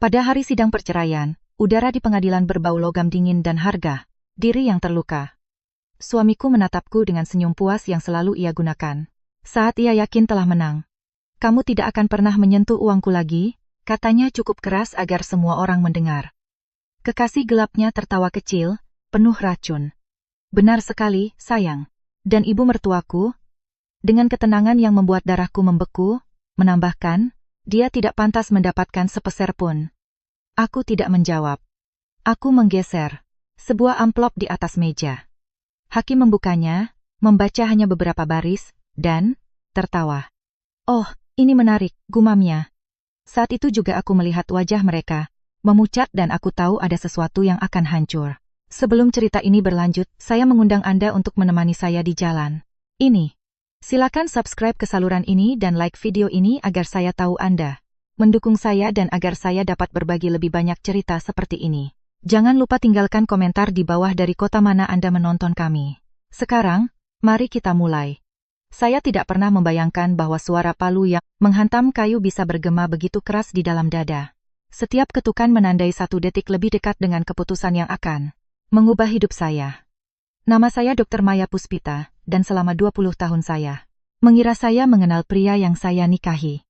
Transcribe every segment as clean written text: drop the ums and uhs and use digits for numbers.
Pada hari sidang perceraian, udara di pengadilan berbau logam dingin dan harga diri yang terluka. Suamiku menatapku dengan senyum puas yang selalu ia gunakan saat ia yakin telah menang. "Kamu tidak akan pernah menyentuh uangku lagi," katanya cukup keras agar semua orang mendengar. Kekasih gelapnya tertawa kecil, penuh racun. "Benar sekali, sayang." Dan ibu mertuaku, dengan ketenangan yang membuat darahku membeku, menambahkan, "Dia tidak pantas mendapatkan sepeser pun." Aku tidak menjawab. Aku menggeser sebuah amplop di atas meja. Hakim membukanya, membaca hanya beberapa baris, dan tertawa. "Oh, ini menarik," gumamnya. Saat itu juga aku melihat wajah mereka memucat dan aku tahu ada sesuatu yang akan hancur. Sebelum cerita ini berlanjut, saya mengundang Anda untuk menemani saya di jalan ini. Silakan subscribe ke saluran ini dan like video ini agar saya tahu Anda mendukung saya dan agar saya dapat berbagi lebih banyak cerita seperti ini. Jangan lupa tinggalkan komentar di bawah dari kota mana Anda menonton kami. Sekarang, mari kita mulai. Saya tidak pernah membayangkan bahwa suara palu yang menghantam kayu bisa bergema begitu keras di dalam dada. Setiap ketukan menandai 1 detik lebih dekat dengan keputusan yang akan mengubah hidup saya. Nama saya Dr. Maya Puspita, dan selama 20 tahun saya mengira saya mengenal pria yang saya nikahi.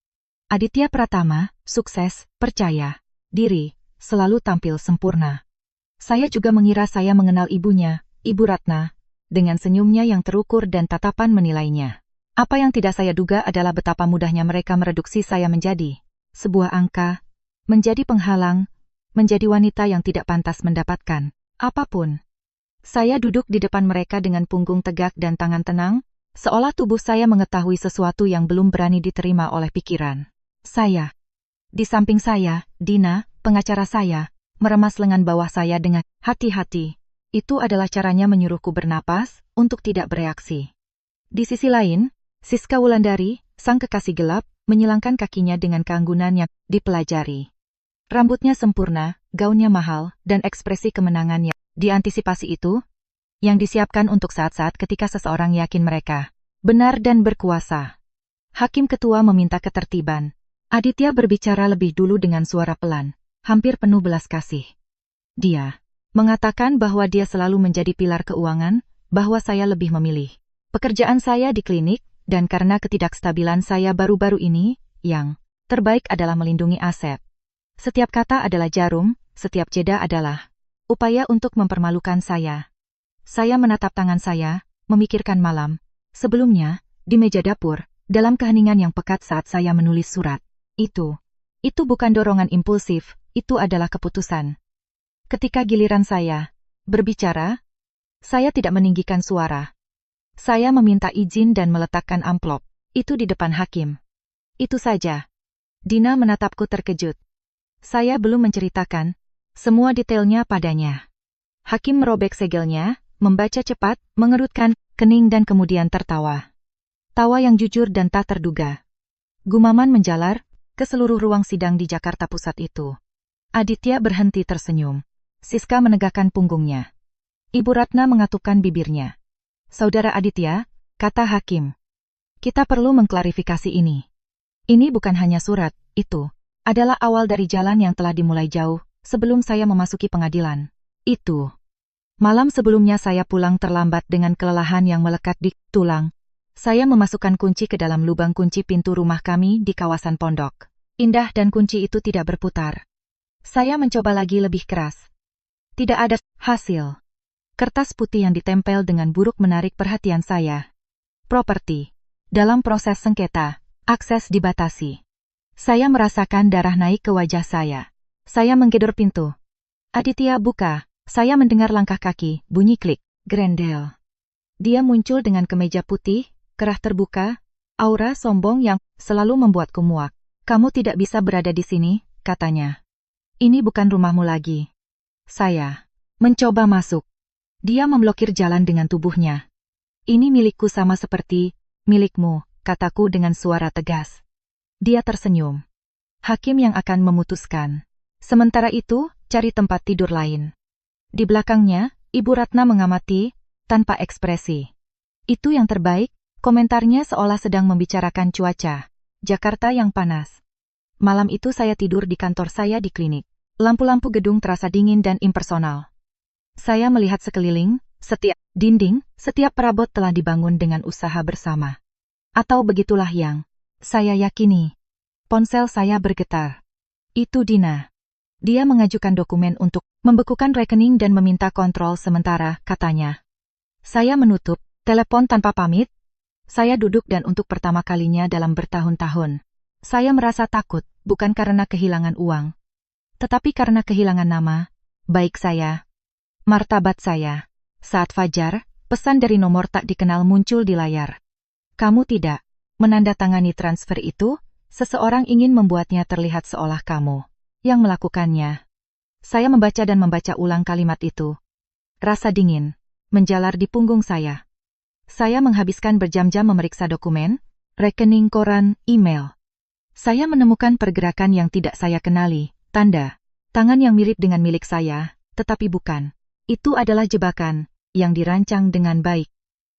Aditya Pratama, sukses, percaya diri, selalu tampil sempurna. Saya juga mengira saya mengenal ibunya, Ibu Ratna, dengan senyumnya yang terukur dan tatapan menilainya. Apa yang tidak saya duga adalah betapa mudahnya mereka mereduksi saya menjadi sebuah angka, menjadi penghalang, menjadi wanita yang tidak pantas mendapatkan apapun. Saya duduk di depan mereka dengan punggung tegak dan tangan tenang, seolah tubuh saya mengetahui sesuatu yang belum berani diterima oleh pikiran saya. Di samping saya, Dina, pengacara saya, meremas lengan bawah saya dengan hati-hati. Itu adalah caranya menyuruhku bernapas, untuk tidak bereaksi. Di sisi lain, Siska Wulandari, sang kekasih gelap, menyilangkan kakinya dengan keanggunan yang dipelajari. Rambutnya sempurna, gaunnya mahal, dan ekspresi kemenangan yang diantisipasi itu, yang disiapkan untuk saat-saat ketika seseorang yakin mereka benar dan berkuasa. Hakim ketua meminta ketertiban. Aditya berbicara lebih dulu dengan suara pelan, hampir penuh belas kasih. Dia mengatakan bahwa dia selalu menjadi pilar keuangan, bahwa saya lebih memilih pekerjaan saya di klinik, dan karena ketidakstabilan saya baru-baru ini, yang terbaik adalah melindungi aset. Setiap kata adalah jarum, setiap jeda adalah upaya untuk mempermalukan saya. Saya menatap tangan saya, memikirkan malam sebelumnya, di meja dapur, dalam keheningan yang pekat saat saya menulis surat. Itu bukan dorongan impulsif, itu adalah keputusan. Ketika giliran saya berbicara, saya tidak meninggikan suara. Saya meminta izin dan meletakkan amplop itu di depan hakim. Itu saja. Dina menatapku terkejut. Saya belum menceritakan semua detailnya padanya. Hakim merobek segelnya, membaca cepat, mengerutkan kening dan kemudian tertawa. Tawa yang jujur dan tak terduga. Gumaman menjalar ke seluruh ruang sidang di Jakarta Pusat itu. Aditya berhenti tersenyum. Siska menegakkan punggungnya. Ibu Ratna mengatupkan bibirnya. "Saudara Aditya," kata hakim, "kita perlu mengklarifikasi ini. Ini bukan hanya surat, itu adalah awal dari jalan yang telah dimulai jauh sebelum saya memasuki pengadilan. Itu malam sebelumnya saya pulang terlambat dengan kelelahan yang melekat di tulang. Saya memasukkan kunci ke dalam lubang kunci pintu rumah kami di kawasan Pondok Indah dan kunci itu tidak berputar. Saya mencoba lagi lebih keras. Tidak ada hasil. Kertas putih yang ditempel dengan buruk menarik perhatian saya. Properti. Dalam proses sengketa, akses dibatasi. Saya merasakan darah naik ke wajah saya. Saya menggedor pintu. Aditya buka. Saya mendengar langkah kaki, bunyi klik, Grendel. Dia muncul dengan kemeja putih, kerah terbuka, aura sombong yang selalu membuatku muak. "Kamu tidak bisa berada di sini," katanya. "Ini bukan rumahmu lagi." Saya mencoba masuk. Dia memblokir jalan dengan tubuhnya. "Ini milikku sama seperti milikmu," kataku dengan suara tegas. Dia tersenyum. Hakim yang akan memutuskan. Sementara itu, cari tempat tidur lain. Di belakangnya, Ibu Ratna mengamati, tanpa ekspresi. "Itu yang terbaik," komentarnya seolah sedang membicarakan cuaca Jakarta yang panas. Malam itu saya tidur di kantor saya di klinik. Lampu-lampu gedung terasa dingin dan impersonal. Saya melihat sekeliling, setiap dinding, setiap perabot telah dibangun dengan usaha bersama. Atau begitulah yang saya yakini. Ponsel saya bergetar. Itu Dina. Dia mengajukan dokumen untuk membekukan rekening dan meminta kontrol sementara, katanya. Saya menutup telepon tanpa pamit. Saya duduk dan untuk pertama kalinya dalam bertahun-tahun. Saya merasa takut, bukan karena kehilangan uang, tetapi karena kehilangan nama, baik saya, martabat saya. Saat fajar, pesan dari nomor tak dikenal muncul di layar. Kamu tidak menandatangani transfer itu, seseorang ingin membuatnya terlihat seolah kamu yang melakukannya. Saya membaca dan membaca ulang kalimat itu. Rasa dingin menjalar di punggung saya. Saya menghabiskan berjam-jam memeriksa dokumen, rekening koran, email. Saya menemukan pergerakan yang tidak saya kenali, tanda tangan yang mirip dengan milik saya, tetapi bukan. Itu adalah jebakan yang dirancang dengan baik.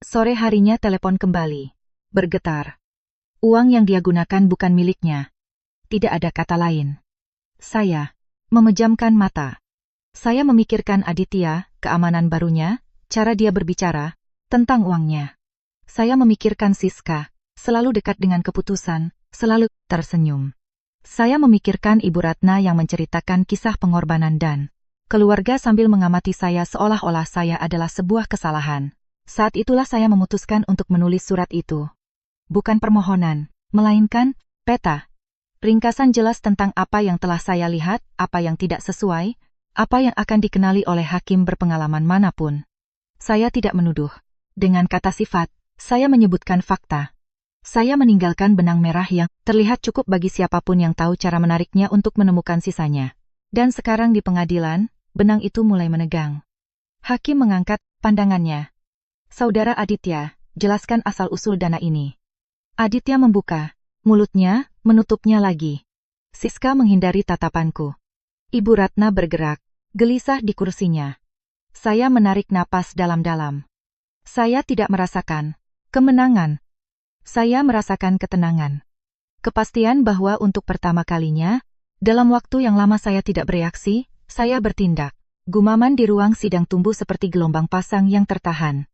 Sore harinya telepon kembali. Bergetar. Uang yang dia gunakan bukan miliknya. Tidak ada kata lain. Saya memejamkan mata. Saya memikirkan Aditya, keamanan barunya, cara dia berbicara tentang uangnya. Saya memikirkan Siska, selalu dekat dengan keputusan, selalu tersenyum. Saya memikirkan Ibu Ratna yang menceritakan kisah pengorbanan dan keluarga sambil mengamati saya seolah-olah saya adalah sebuah kesalahan. Saat itulah saya memutuskan untuk menulis surat itu. Bukan permohonan, melainkan peta. Ringkasan jelas tentang apa yang telah saya lihat, apa yang tidak sesuai, apa yang akan dikenali oleh hakim berpengalaman manapun. Saya tidak menuduh. Dengan kata sifat, saya menyebutkan fakta. Saya meninggalkan benang merah yang terlihat cukup bagi siapapun yang tahu cara menariknya untuk menemukan sisanya. Dan sekarang di pengadilan, benang itu mulai menegang. Hakim mengangkat pandangannya. Saudara Aditya, jelaskan asal-usul dana ini. Aditya membuka mulutnya, menutupnya lagi. Siska menghindari tatapanku. Ibu Ratna bergerak, gelisah di kursinya. Saya menarik napas dalam-dalam. Saya tidak merasakan kemenangan. Saya merasakan ketenangan. Kepastian bahwa untuk pertama kalinya, dalam waktu yang lama saya tidak bereaksi, saya bertindak. Gumaman di ruang sidang tumbuh seperti gelombang pasang yang tertahan.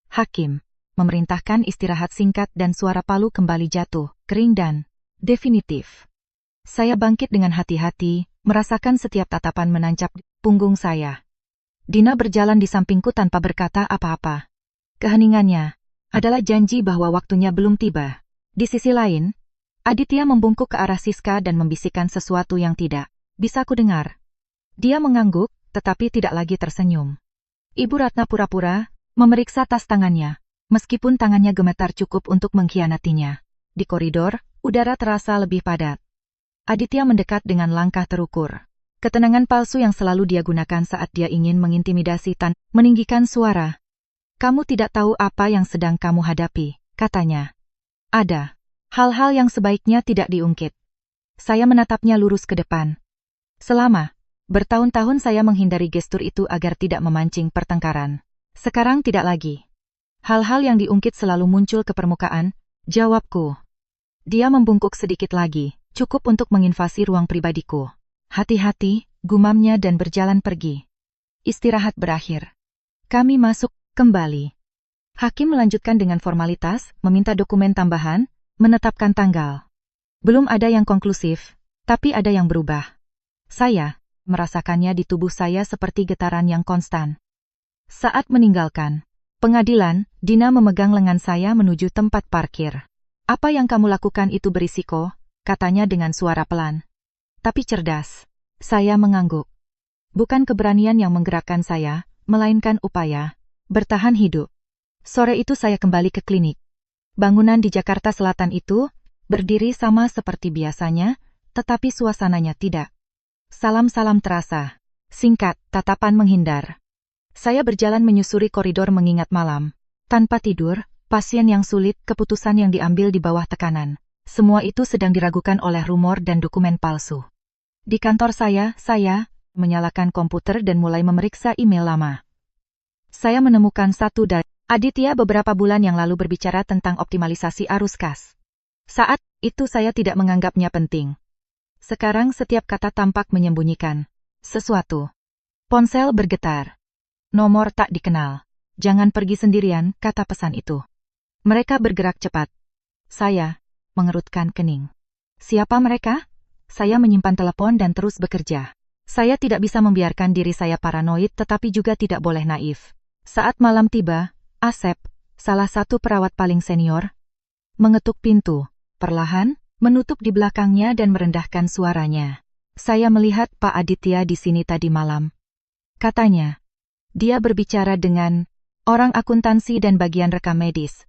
Hakim memerintahkan istirahat singkat dan suara palu kembali jatuh, kering dan definitif. Saya bangkit dengan hati-hati, merasakan setiap tatapan menancap di punggung saya. Dina berjalan di sampingku tanpa berkata apa-apa. Keheningannya adalah janji bahwa waktunya belum tiba. Di sisi lain, Aditya membungkuk ke arah Siska dan membisikkan sesuatu yang tidak bisa ku dengar. Dia mengangguk, tetapi tidak lagi tersenyum. Ibu Ratna pura-pura memeriksa tas tangannya, meskipun tangannya gemetar cukup untuk mengkhianatinya. Di koridor, udara terasa lebih padat. Aditya mendekat dengan langkah terukur. Ketenangan palsu yang selalu dia gunakan saat dia ingin mengintimidasi meninggikan suara. Kamu tidak tahu apa yang sedang kamu hadapi, katanya. Ada hal-hal yang sebaiknya tidak diungkit. Saya menatapnya lurus ke depan. Selama bertahun-tahun saya menghindari gestur itu agar tidak memancing pertengkaran. Sekarang tidak lagi. Hal-hal yang diungkit selalu muncul ke permukaan, jawabku. Dia membungkuk sedikit lagi, cukup untuk menginvasi ruang pribadiku. Hati-hati, gumamnya dan berjalan pergi. Istirahat berakhir. Kami masuk kembali. Hakim melanjutkan dengan formalitas, meminta dokumen tambahan, menetapkan tanggal. Belum ada yang konklusif, tapi ada yang berubah. Saya merasakannya di tubuh saya seperti getaran yang konstan. Saat meninggalkan pengadilan, Dina memegang lengan saya menuju tempat parkir. Apa yang kamu lakukan itu berisiko, katanya dengan suara pelan. Tapi cerdas. Saya mengangguk. Bukan keberanian yang menggerakkan saya, melainkan upaya bertahan hidup. Sore itu saya kembali ke klinik. Bangunan di Jakarta Selatan itu berdiri sama seperti biasanya, tetapi suasananya tidak. Salam-salam terasa. Singkat, tatapan menghindar. Saya berjalan menyusuri koridor mengingat malam. Tanpa tidur, pasien yang sulit, keputusan yang diambil di bawah tekanan. Semua itu sedang diragukan oleh rumor dan dokumen palsu. Di kantor saya menyalakan komputer dan mulai memeriksa email lama. Saya menemukan satu dari Aditya beberapa bulan yang lalu berbicara tentang optimalisasi arus kas. Saat itu saya tidak menganggapnya penting. Sekarang setiap kata tampak menyembunyikan sesuatu. Ponsel bergetar. Nomor tak dikenal. Jangan pergi sendirian, kata pesan itu. Mereka bergerak cepat. Saya mengerutkan kening. Siapa mereka? Saya menyimpan telepon dan terus bekerja. Saya tidak bisa membiarkan diri saya paranoid tetapi juga tidak boleh naif. Saat malam tiba, Asep, salah satu perawat paling senior, mengetuk pintu, perlahan, menutup di belakangnya dan merendahkan suaranya. Saya melihat Pak Aditya di sini tadi malam. Katanya, dia berbicara dengan orang akuntansi dan bagian rekam medis.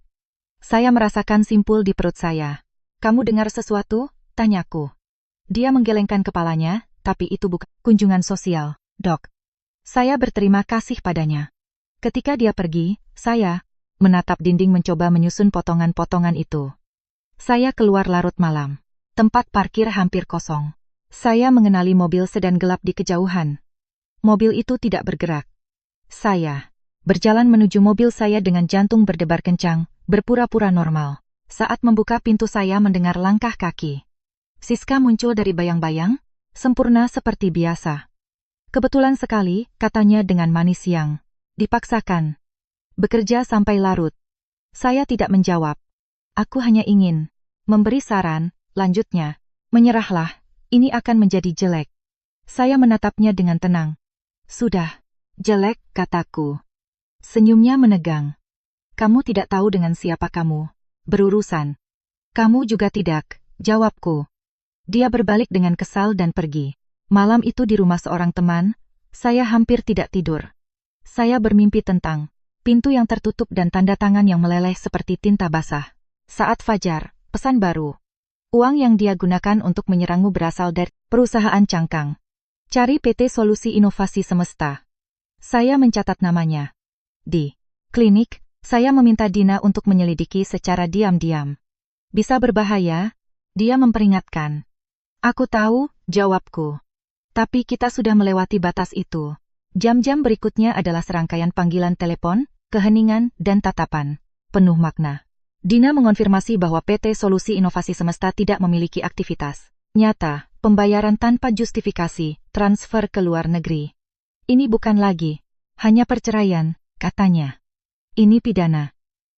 Saya merasakan simpul di perut saya. Kamu dengar sesuatu? Tanyaku. Dia menggelengkan kepalanya, tapi itu bukan kunjungan sosial, Dok. Saya berterima kasih padanya. Ketika dia pergi, saya menatap dinding mencoba menyusun potongan-potongan itu. Saya keluar larut malam. Tempat parkir hampir kosong. Saya mengenali mobil sedan gelap di kejauhan. Mobil itu tidak bergerak. Saya berjalan menuju mobil saya dengan jantung berdebar kencang, berpura-pura normal. Saat membuka pintu saya mendengar langkah kaki. Siska muncul dari bayang-bayang, sempurna seperti biasa. Kebetulan sekali, katanya dengan manis yang dipaksakan. Bekerja sampai larut. Saya tidak menjawab. Aku hanya ingin memberi saran, lanjutnya. Menyerahlah, ini akan menjadi jelek. Saya menatapnya dengan tenang. Sudah, jelek, kataku. Senyumnya menegang. Kamu tidak tahu dengan siapa kamu berurusan. Kamu juga tidak, jawabku. Dia berbalik dengan kesal dan pergi. Malam itu di rumah seorang teman, saya hampir tidak tidur. Saya bermimpi tentang pintu yang tertutup dan tanda tangan yang meleleh seperti tinta basah. Saat fajar, pesan baru. Uang yang dia gunakan untuk menyerangmu berasal dari perusahaan cangkang. Cari PT Solusi Inovasi Semesta. Saya mencatat namanya. Di klinik, saya meminta Dina untuk menyelidiki secara diam-diam. Bisa berbahaya, dia memperingatkan. Aku tahu, jawabku. Tapi kita sudah melewati batas itu. Jam-jam berikutnya adalah serangkaian panggilan telepon, keheningan, dan tatapan penuh makna. Dina mengonfirmasi bahwa PT Solusi Inovasi Semesta tidak memiliki aktivitas nyata, pembayaran tanpa justifikasi, transfer ke luar negeri. Ini bukan lagi hanya perceraian, katanya. Ini pidana.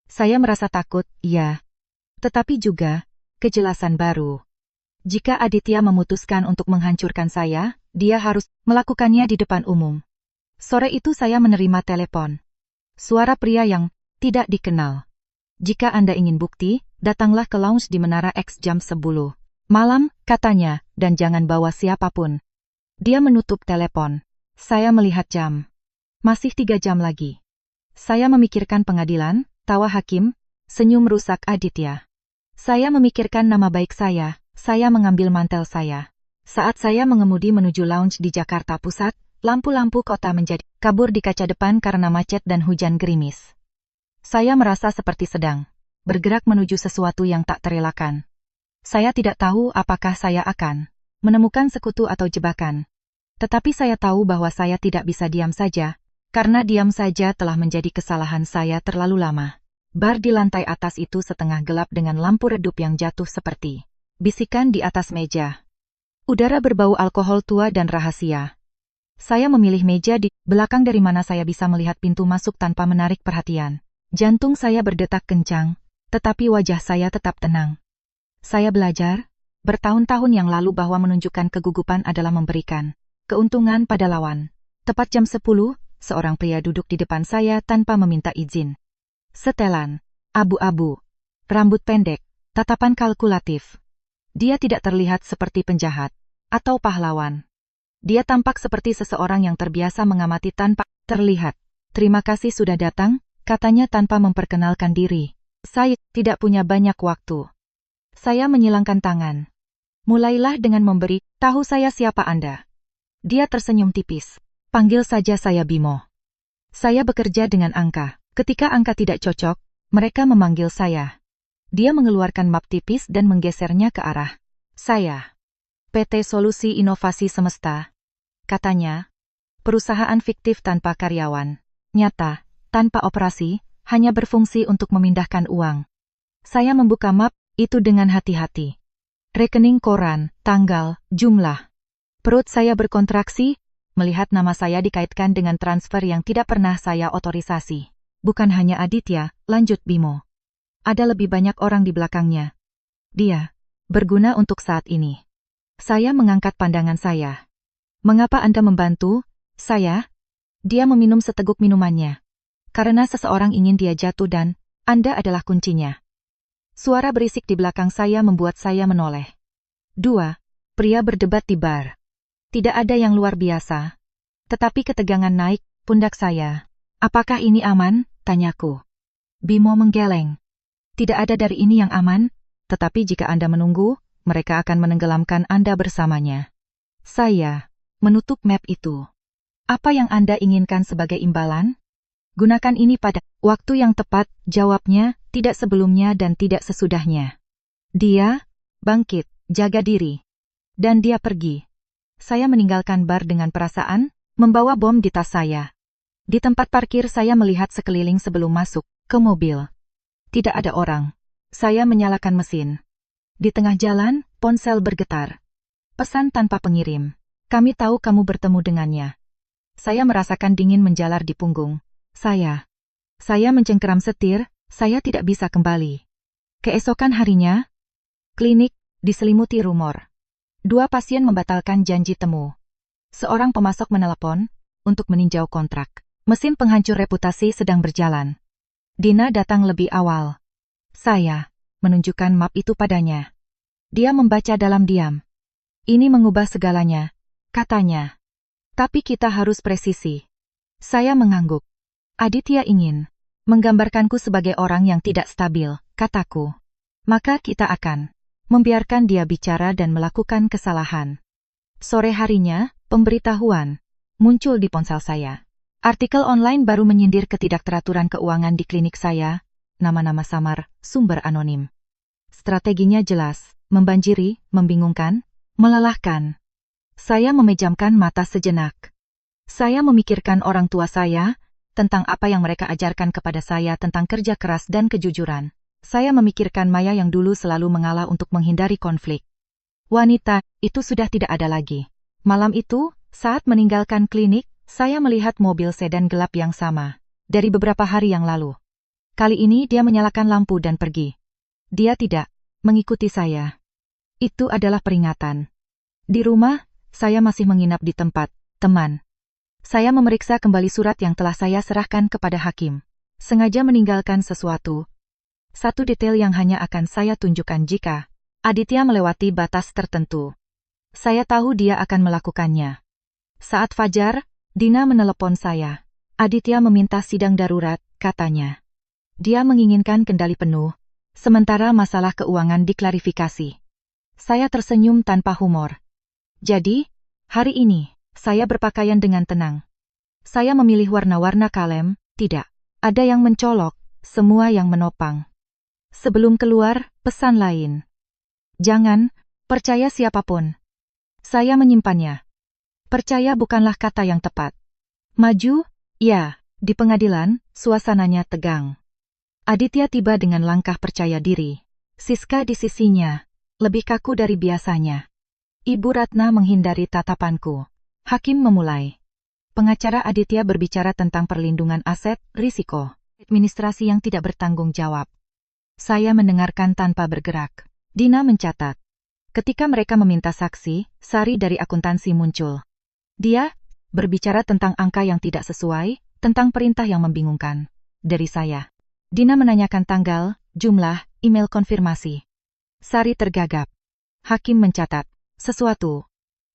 Saya merasa takut, ya. Tetapi juga kejelasan baru. Jika Aditya memutuskan untuk menghancurkan saya, dia harus melakukannya di depan umum. Sore itu saya menerima telepon. Suara pria yang tidak dikenal. Jika Anda ingin bukti, datanglah ke lounge di Menara X jam 10 malam, katanya, dan jangan bawa siapapun. Dia menutup telepon. Saya melihat jam. Masih 3 jam lagi. Saya memikirkan pengadilan, tawa hakim, senyum rusak Aditya. Saya memikirkan nama baik saya mengambil mantel saya. Saat saya mengemudi menuju lounge di Jakarta Pusat, lampu-lampu kota menjadi kabur di kaca depan karena macet dan hujan gerimis. Saya merasa seperti sedang bergerak menuju sesuatu yang tak terelakkan. Saya tidak tahu apakah saya akan menemukan sekutu atau jebakan. Tetapi saya tahu bahwa saya tidak bisa diam saja, karena diam saja telah menjadi kesalahan saya terlalu lama. Bar di lantai atas itu setengah gelap dengan lampu redup yang jatuh seperti bisikan di atas meja. Udara berbau alkohol tua dan rahasia. Saya memilih meja di belakang dari mana saya bisa melihat pintu masuk tanpa menarik perhatian. Jantung saya berdetak kencang, tetapi wajah saya tetap tenang. Saya belajar, bertahun-tahun yang lalu bahwa menunjukkan kegugupan adalah memberikan keuntungan pada lawan. Tepat jam 10, seorang pria duduk di depan saya tanpa meminta izin. Setelan, abu-abu, rambut pendek, tatapan kalkulatif. Dia tidak terlihat seperti penjahat atau pahlawan. Dia tampak seperti seseorang yang terbiasa mengamati tanpa terlihat. Terima kasih sudah datang, katanya tanpa memperkenalkan diri. Saya tidak punya banyak waktu. Saya menyilangkan tangan. Mulailah dengan memberi tahu saya siapa Anda. Dia tersenyum tipis. Panggil saja saya Bimo. Saya bekerja dengan angka. Ketika angka tidak cocok, mereka memanggil saya. Dia mengeluarkan map tipis dan menggesernya ke arah saya. PT Solusi Inovasi Semesta. Katanya, perusahaan fiktif tanpa karyawan. Nyata, tanpa operasi, hanya berfungsi untuk memindahkan uang. Saya membuka map itu dengan hati-hati. Rekening koran, tanggal, jumlah. Perut saya berkontraksi, melihat nama saya dikaitkan dengan transfer yang tidak pernah saya otorisasi. Bukan hanya Aditya, lanjut Bimo. Ada lebih banyak orang di belakangnya. Dia berguna untuk saat ini. Saya mengangkat pandangan saya. Mengapa Anda membantu saya? Dia meminum seteguk minumannya. Karena seseorang ingin dia jatuh dan Anda adalah kuncinya. Suara berisik di belakang saya membuat saya menoleh. 2. Pria berdebat di bar. Tidak ada yang luar biasa. Tetapi ketegangan naik pundak saya. Apakah ini aman? Tanyaku. Bimo menggeleng. Tidak ada dari ini yang aman, tetapi jika Anda menunggu, mereka akan menenggelamkan Anda bersamanya. Saya menutup map itu. Apa yang Anda inginkan sebagai imbalan? Gunakan ini pada waktu yang tepat, jawabnya, tidak sebelumnya dan tidak sesudahnya. Dia bangkit, jaga diri. Dan dia pergi. Saya meninggalkan bar dengan perasaan, membawa bom di tas saya. Di tempat parkir saya melihat sekeliling sebelum masuk ke mobil. Tidak ada orang. Saya menyalakan mesin. Di tengah jalan, ponsel bergetar. Pesan tanpa pengirim. Kami tahu kamu bertemu dengannya. Saya merasakan dingin menjalar di punggung. Saya mencengkeram setir, saya tidak bisa kembali. Keesokan harinya, klinik diselimuti rumor. 2 pasien membatalkan janji temu. Seorang pemasok menelepon untuk meninjau kontrak. Mesin penghancur reputasi sedang berjalan. Dina datang lebih awal. Saya menunjukkan map itu padanya. Dia membaca dalam diam. Ini mengubah segalanya, katanya. Tapi kita harus presisi. Saya mengangguk. Aditya ingin menggambarkanku sebagai orang yang tidak stabil, kataku. Maka kita akan membiarkan dia bicara dan melakukan kesalahan. Sore harinya, pemberitahuan muncul di ponsel saya. Artikel online baru menyindir ketidakteraturan keuangan di klinik saya, nama-nama samar, sumber anonim. Strateginya jelas, membanjiri, membingungkan, melelahkan. Saya memejamkan mata sejenak. Saya memikirkan orang tua saya, tentang apa yang mereka ajarkan kepada saya tentang kerja keras dan kejujuran. Saya memikirkan Maya yang dulu selalu mengalah untuk menghindari konflik. Wanita itu sudah tidak ada lagi. Malam itu, saat meninggalkan klinik, saya melihat mobil sedan gelap yang sama, dari beberapa hari yang lalu. Kali ini dia menyalakan lampu dan pergi. Dia tidak mengikuti saya. Itu adalah peringatan. Di rumah, saya masih menginap di tempat teman. Saya memeriksa kembali surat yang telah saya serahkan kepada hakim. Sengaja meninggalkan sesuatu. Satu detail yang hanya akan saya tunjukkan jika Aditya melewati batas tertentu. Saya tahu dia akan melakukannya. Saat fajar, Dina menelepon saya. Aditya meminta sidang darurat, katanya. Dia menginginkan kendali penuh, sementara masalah keuangan diklarifikasi. Saya tersenyum tanpa humor. Jadi, hari ini, saya berpakaian dengan tenang. Saya memilih warna-warna kalem, tidak ada yang mencolok, semua yang menopang. Sebelum keluar, pesan lain. Jangan percaya siapapun. Saya menyimpannya. Percaya bukanlah kata yang tepat. Maju, ya, di pengadilan, suasananya tegang. Aditya tiba dengan langkah percaya diri. Siska di sisinya, lebih kaku dari biasanya. Ibu Ratna menghindari tatapanku. Hakim memulai. Pengacara Aditya berbicara tentang perlindungan aset, risiko, administrasi yang tidak bertanggung jawab. Saya mendengarkan tanpa bergerak. Dina mencatat. Ketika mereka meminta saksi, Sari dari akuntansi muncul. Dia berbicara tentang angka yang tidak sesuai, tentang perintah yang membingungkan. Dari saya. Dina menanyakan tanggal, jumlah, email konfirmasi. Sari tergagap. Hakim mencatat sesuatu.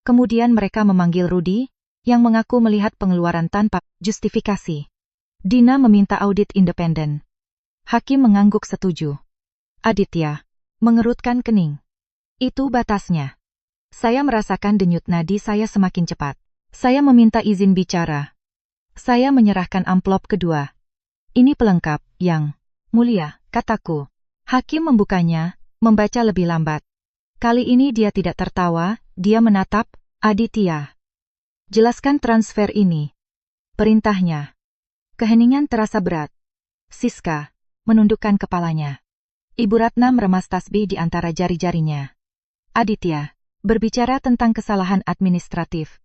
Kemudian mereka memanggil Rudi, yang mengaku melihat pengeluaran tanpa justifikasi. Dina meminta audit independen. Hakim mengangguk setuju. Aditya mengerutkan kening. Itu batasnya. Saya merasakan denyut nadi saya semakin cepat. Saya meminta izin bicara. Saya menyerahkan amplop kedua. Ini pelengkap, Yang Mulia, kataku. Hakim membukanya, membaca lebih lambat. Kali ini dia tidak tertawa, dia menatap Aditya. Jelaskan transfer ini. Perintahnya. Keheningan terasa berat. Siska menundukkan kepalanya. Ibu Ratna meremas tasbih di antara jari-jarinya. Aditya, berbicara tentang kesalahan administratif,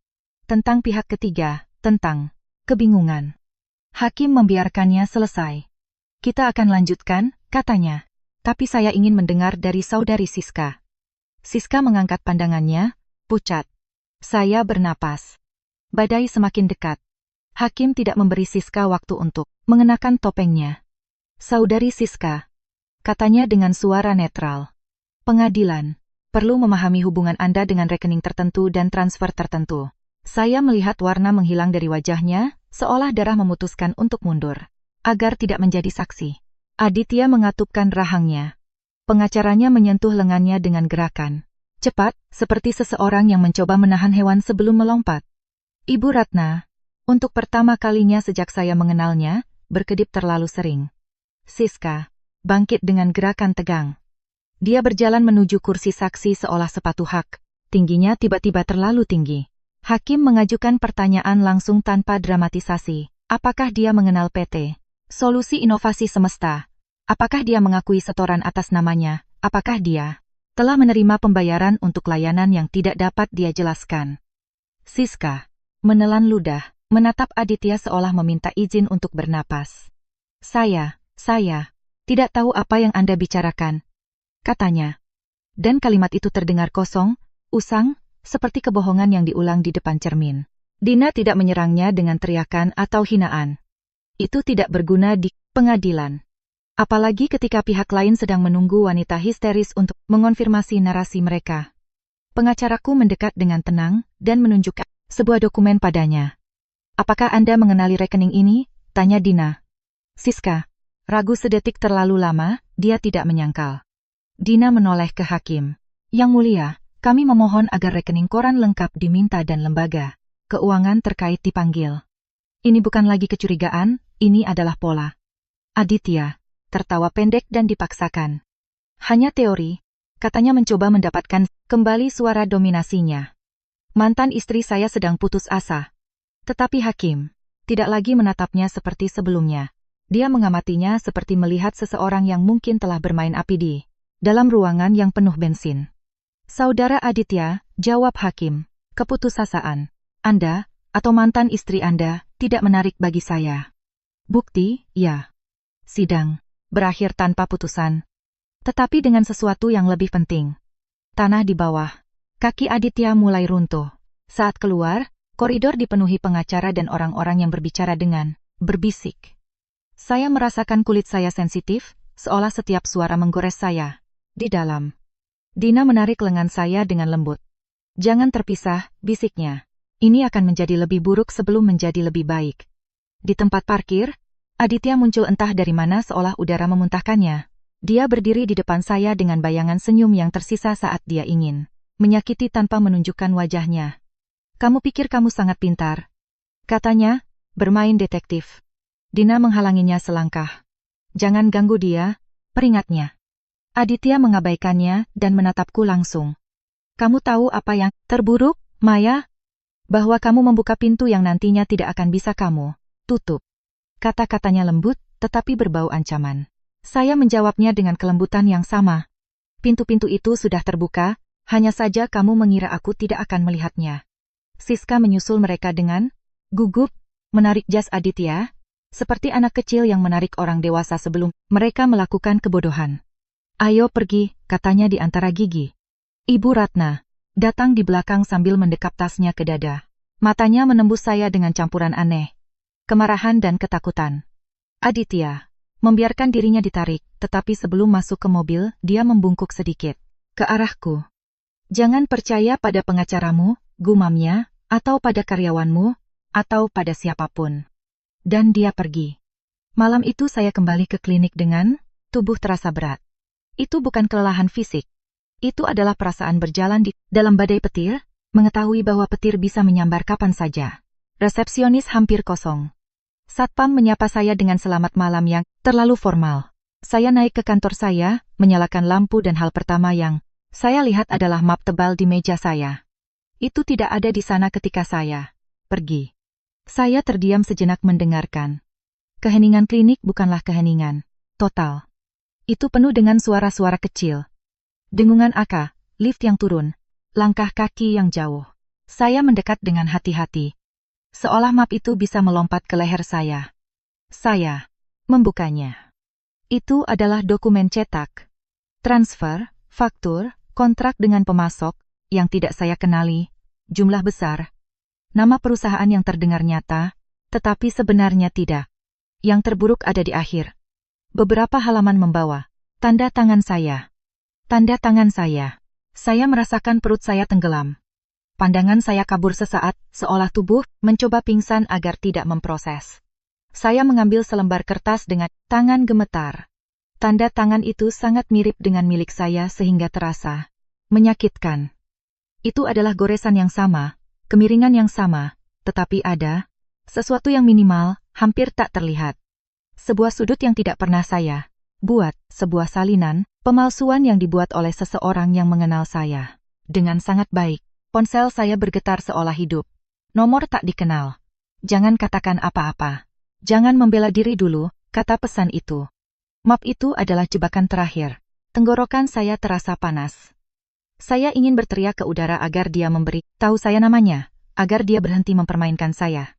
tentang pihak ketiga, tentang kebingungan. Hakim membiarkannya selesai. Kita akan lanjutkan, katanya. Tapi saya ingin mendengar dari saudari Siska. Siska mengangkat pandangannya, pucat. Saya bernapas. Badai semakin dekat. Hakim tidak memberi Siska waktu untuk mengenakan topengnya. Saudari Siska, katanya dengan suara netral. Pengadilan perlu memahami hubungan Anda dengan rekening tertentu dan transfer tertentu. Saya melihat warna menghilang dari wajahnya, seolah darah memutuskan untuk mundur. Agar tidak menjadi saksi. Aditya mengatupkan rahangnya. Pengacaranya menyentuh lengannya dengan gerakan cepat, seperti seseorang yang mencoba menahan hewan sebelum melompat. Ibu Ratna, untuk pertama kalinya sejak saya mengenalnya, berkedip terlalu sering. Siska bangkit dengan gerakan tegang. Dia berjalan menuju kursi saksi seolah sepatu hak. Tingginya tiba-tiba terlalu tinggi. Hakim mengajukan pertanyaan langsung tanpa dramatisasi. Apakah dia mengenal PT Solusi Inovasi Semesta? Apakah dia mengakui setoran atas namanya? Apakah dia telah menerima pembayaran untuk layanan yang tidak dapat dia jelaskan? Siska menelan ludah, menatap Aditya seolah meminta izin untuk bernapas. Saya tidak tahu apa yang Anda bicarakan, katanya. Dan kalimat itu terdengar kosong, usang, seperti kebohongan yang diulang di depan cermin. Dina tidak menyerangnya dengan teriakan atau hinaan. Itu tidak berguna di pengadilan. Apalagi ketika pihak lain sedang menunggu wanita histeris untuk mengonfirmasi narasi mereka. Pengacaraku mendekat dengan tenang dan menunjukkan sebuah dokumen padanya. Apakah Anda mengenali rekening ini? Tanya Dina. Siska ragu sedetik terlalu lama, dia tidak menyangkal. Dina menoleh ke hakim. Yang mulia, kami memohon agar rekening koran lengkap diminta dan lembaga keuangan terkait dipanggil. Ini bukan lagi kecurigaan, ini adalah pola. Aditya tertawa pendek dan dipaksakan. Hanya teori, katanya mencoba mendapatkan kembali suara dominasinya. Mantan istri saya sedang putus asa. Tetapi hakim tidak lagi menatapnya seperti sebelumnya. Dia mengamatinya seperti melihat seseorang yang mungkin telah bermain api di dalam ruangan yang penuh bensin. Saudara Aditya, jawab hakim, keputusasaan Anda atau mantan istri Anda tidak menarik bagi saya. Bukti, ya. Sidang berakhir tanpa putusan. Tetapi dengan sesuatu yang lebih penting. Tanah di bawah. Kaki Aditya mulai runtuh. Saat keluar, koridor dipenuhi pengacara dan orang-orang yang berbicara dengan berbisik. Saya merasakan kulit saya sensitif, seolah setiap suara menggores saya. Di dalam. Dina menarik lengan saya dengan lembut. Jangan terpisah, bisiknya. Ini akan menjadi lebih buruk sebelum menjadi lebih baik. Di tempat parkir, Aditya muncul entah dari mana seolah udara memuntahkannya. Dia berdiri di depan saya dengan bayangan senyum yang tersisa saat dia ingin menyakiti tanpa menunjukkan wajahnya. Kamu pikir kamu sangat pintar, katanya, bermain detektif. Dina menghalanginya selangkah. Jangan ganggu dia, peringatnya. Aditya mengabaikannya dan menatapku langsung. Kamu tahu apa yang terburuk, Maya? Bahwa kamu membuka pintu yang nantinya tidak akan bisa kamu tutup. Kata-katanya lembut, tetapi berbau ancaman. Saya menjawabnya dengan kelembutan yang sama. Pintu-pintu itu sudah terbuka, hanya saja kamu mengira aku tidak akan melihatnya. Siska menyusul mereka dengan gugup, menarik jas Aditya, seperti anak kecil yang menarik orang dewasa sebelum mereka melakukan kebodohan. Ayo pergi, katanya di antara gigi. Ibu Ratna datang di belakang sambil mendekap tasnya ke dada. Matanya menembus saya dengan campuran aneh, kemarahan dan ketakutan. Aditya membiarkan dirinya ditarik, tetapi sebelum masuk ke mobil, dia membungkuk sedikit ke arahku. Jangan percaya pada pengacaramu, gumamnya, atau pada karyawanmu, atau pada siapapun. Dan dia pergi. Malam itu saya kembali ke klinik dengan tubuh terasa berat. Itu bukan kelelahan fisik. Itu adalah perasaan berjalan di dalam badai petir, mengetahui bahwa petir bisa menyambar kapan saja. Resepsionis hampir kosong. Satpam menyapa saya dengan selamat malam yang terlalu formal. Saya naik ke kantor saya, menyalakan lampu dan hal pertama yang saya lihat adalah map tebal di meja saya. Itu tidak ada di sana ketika saya pergi. Saya terdiam sejenak mendengarkan. Keheningan klinik bukanlah keheningan total. Itu penuh dengan suara-suara kecil. Dengungan Aka, lift yang turun, langkah kaki yang jauh. Saya mendekat dengan hati-hati. Seolah map itu bisa melompat ke leher saya. Saya membukanya. Itu adalah dokumen cetak. Transfer, faktur, kontrak dengan pemasok yang tidak saya kenali, jumlah besar. Nama perusahaan yang terdengar nyata, tetapi sebenarnya tidak. Yang terburuk ada di akhir. Beberapa halaman membawa tanda tangan saya. Tanda tangan saya. Saya merasakan perut saya tenggelam. Pandangan saya kabur sesaat, seolah tubuh mencoba pingsan agar tidak memproses. Saya mengambil selembar kertas dengan tangan gemetar. Tanda tangan itu sangat mirip dengan milik saya sehingga terasa menyakitkan. Itu adalah goresan yang sama, kemiringan yang sama, tetapi ada sesuatu yang minimal, hampir tak terlihat. Sebuah sudut yang tidak pernah saya buat, sebuah salinan, pemalsuan yang dibuat oleh seseorang yang mengenal saya. Dengan sangat baik, ponsel saya bergetar seolah hidup. Nomor tak dikenal. Jangan katakan apa-apa. Jangan membela diri dulu, kata pesan itu. Map itu adalah jebakan terakhir. Tenggorokan saya terasa panas. Saya ingin berteriak ke udara agar dia memberi tahu saya namanya, agar dia berhenti mempermainkan saya.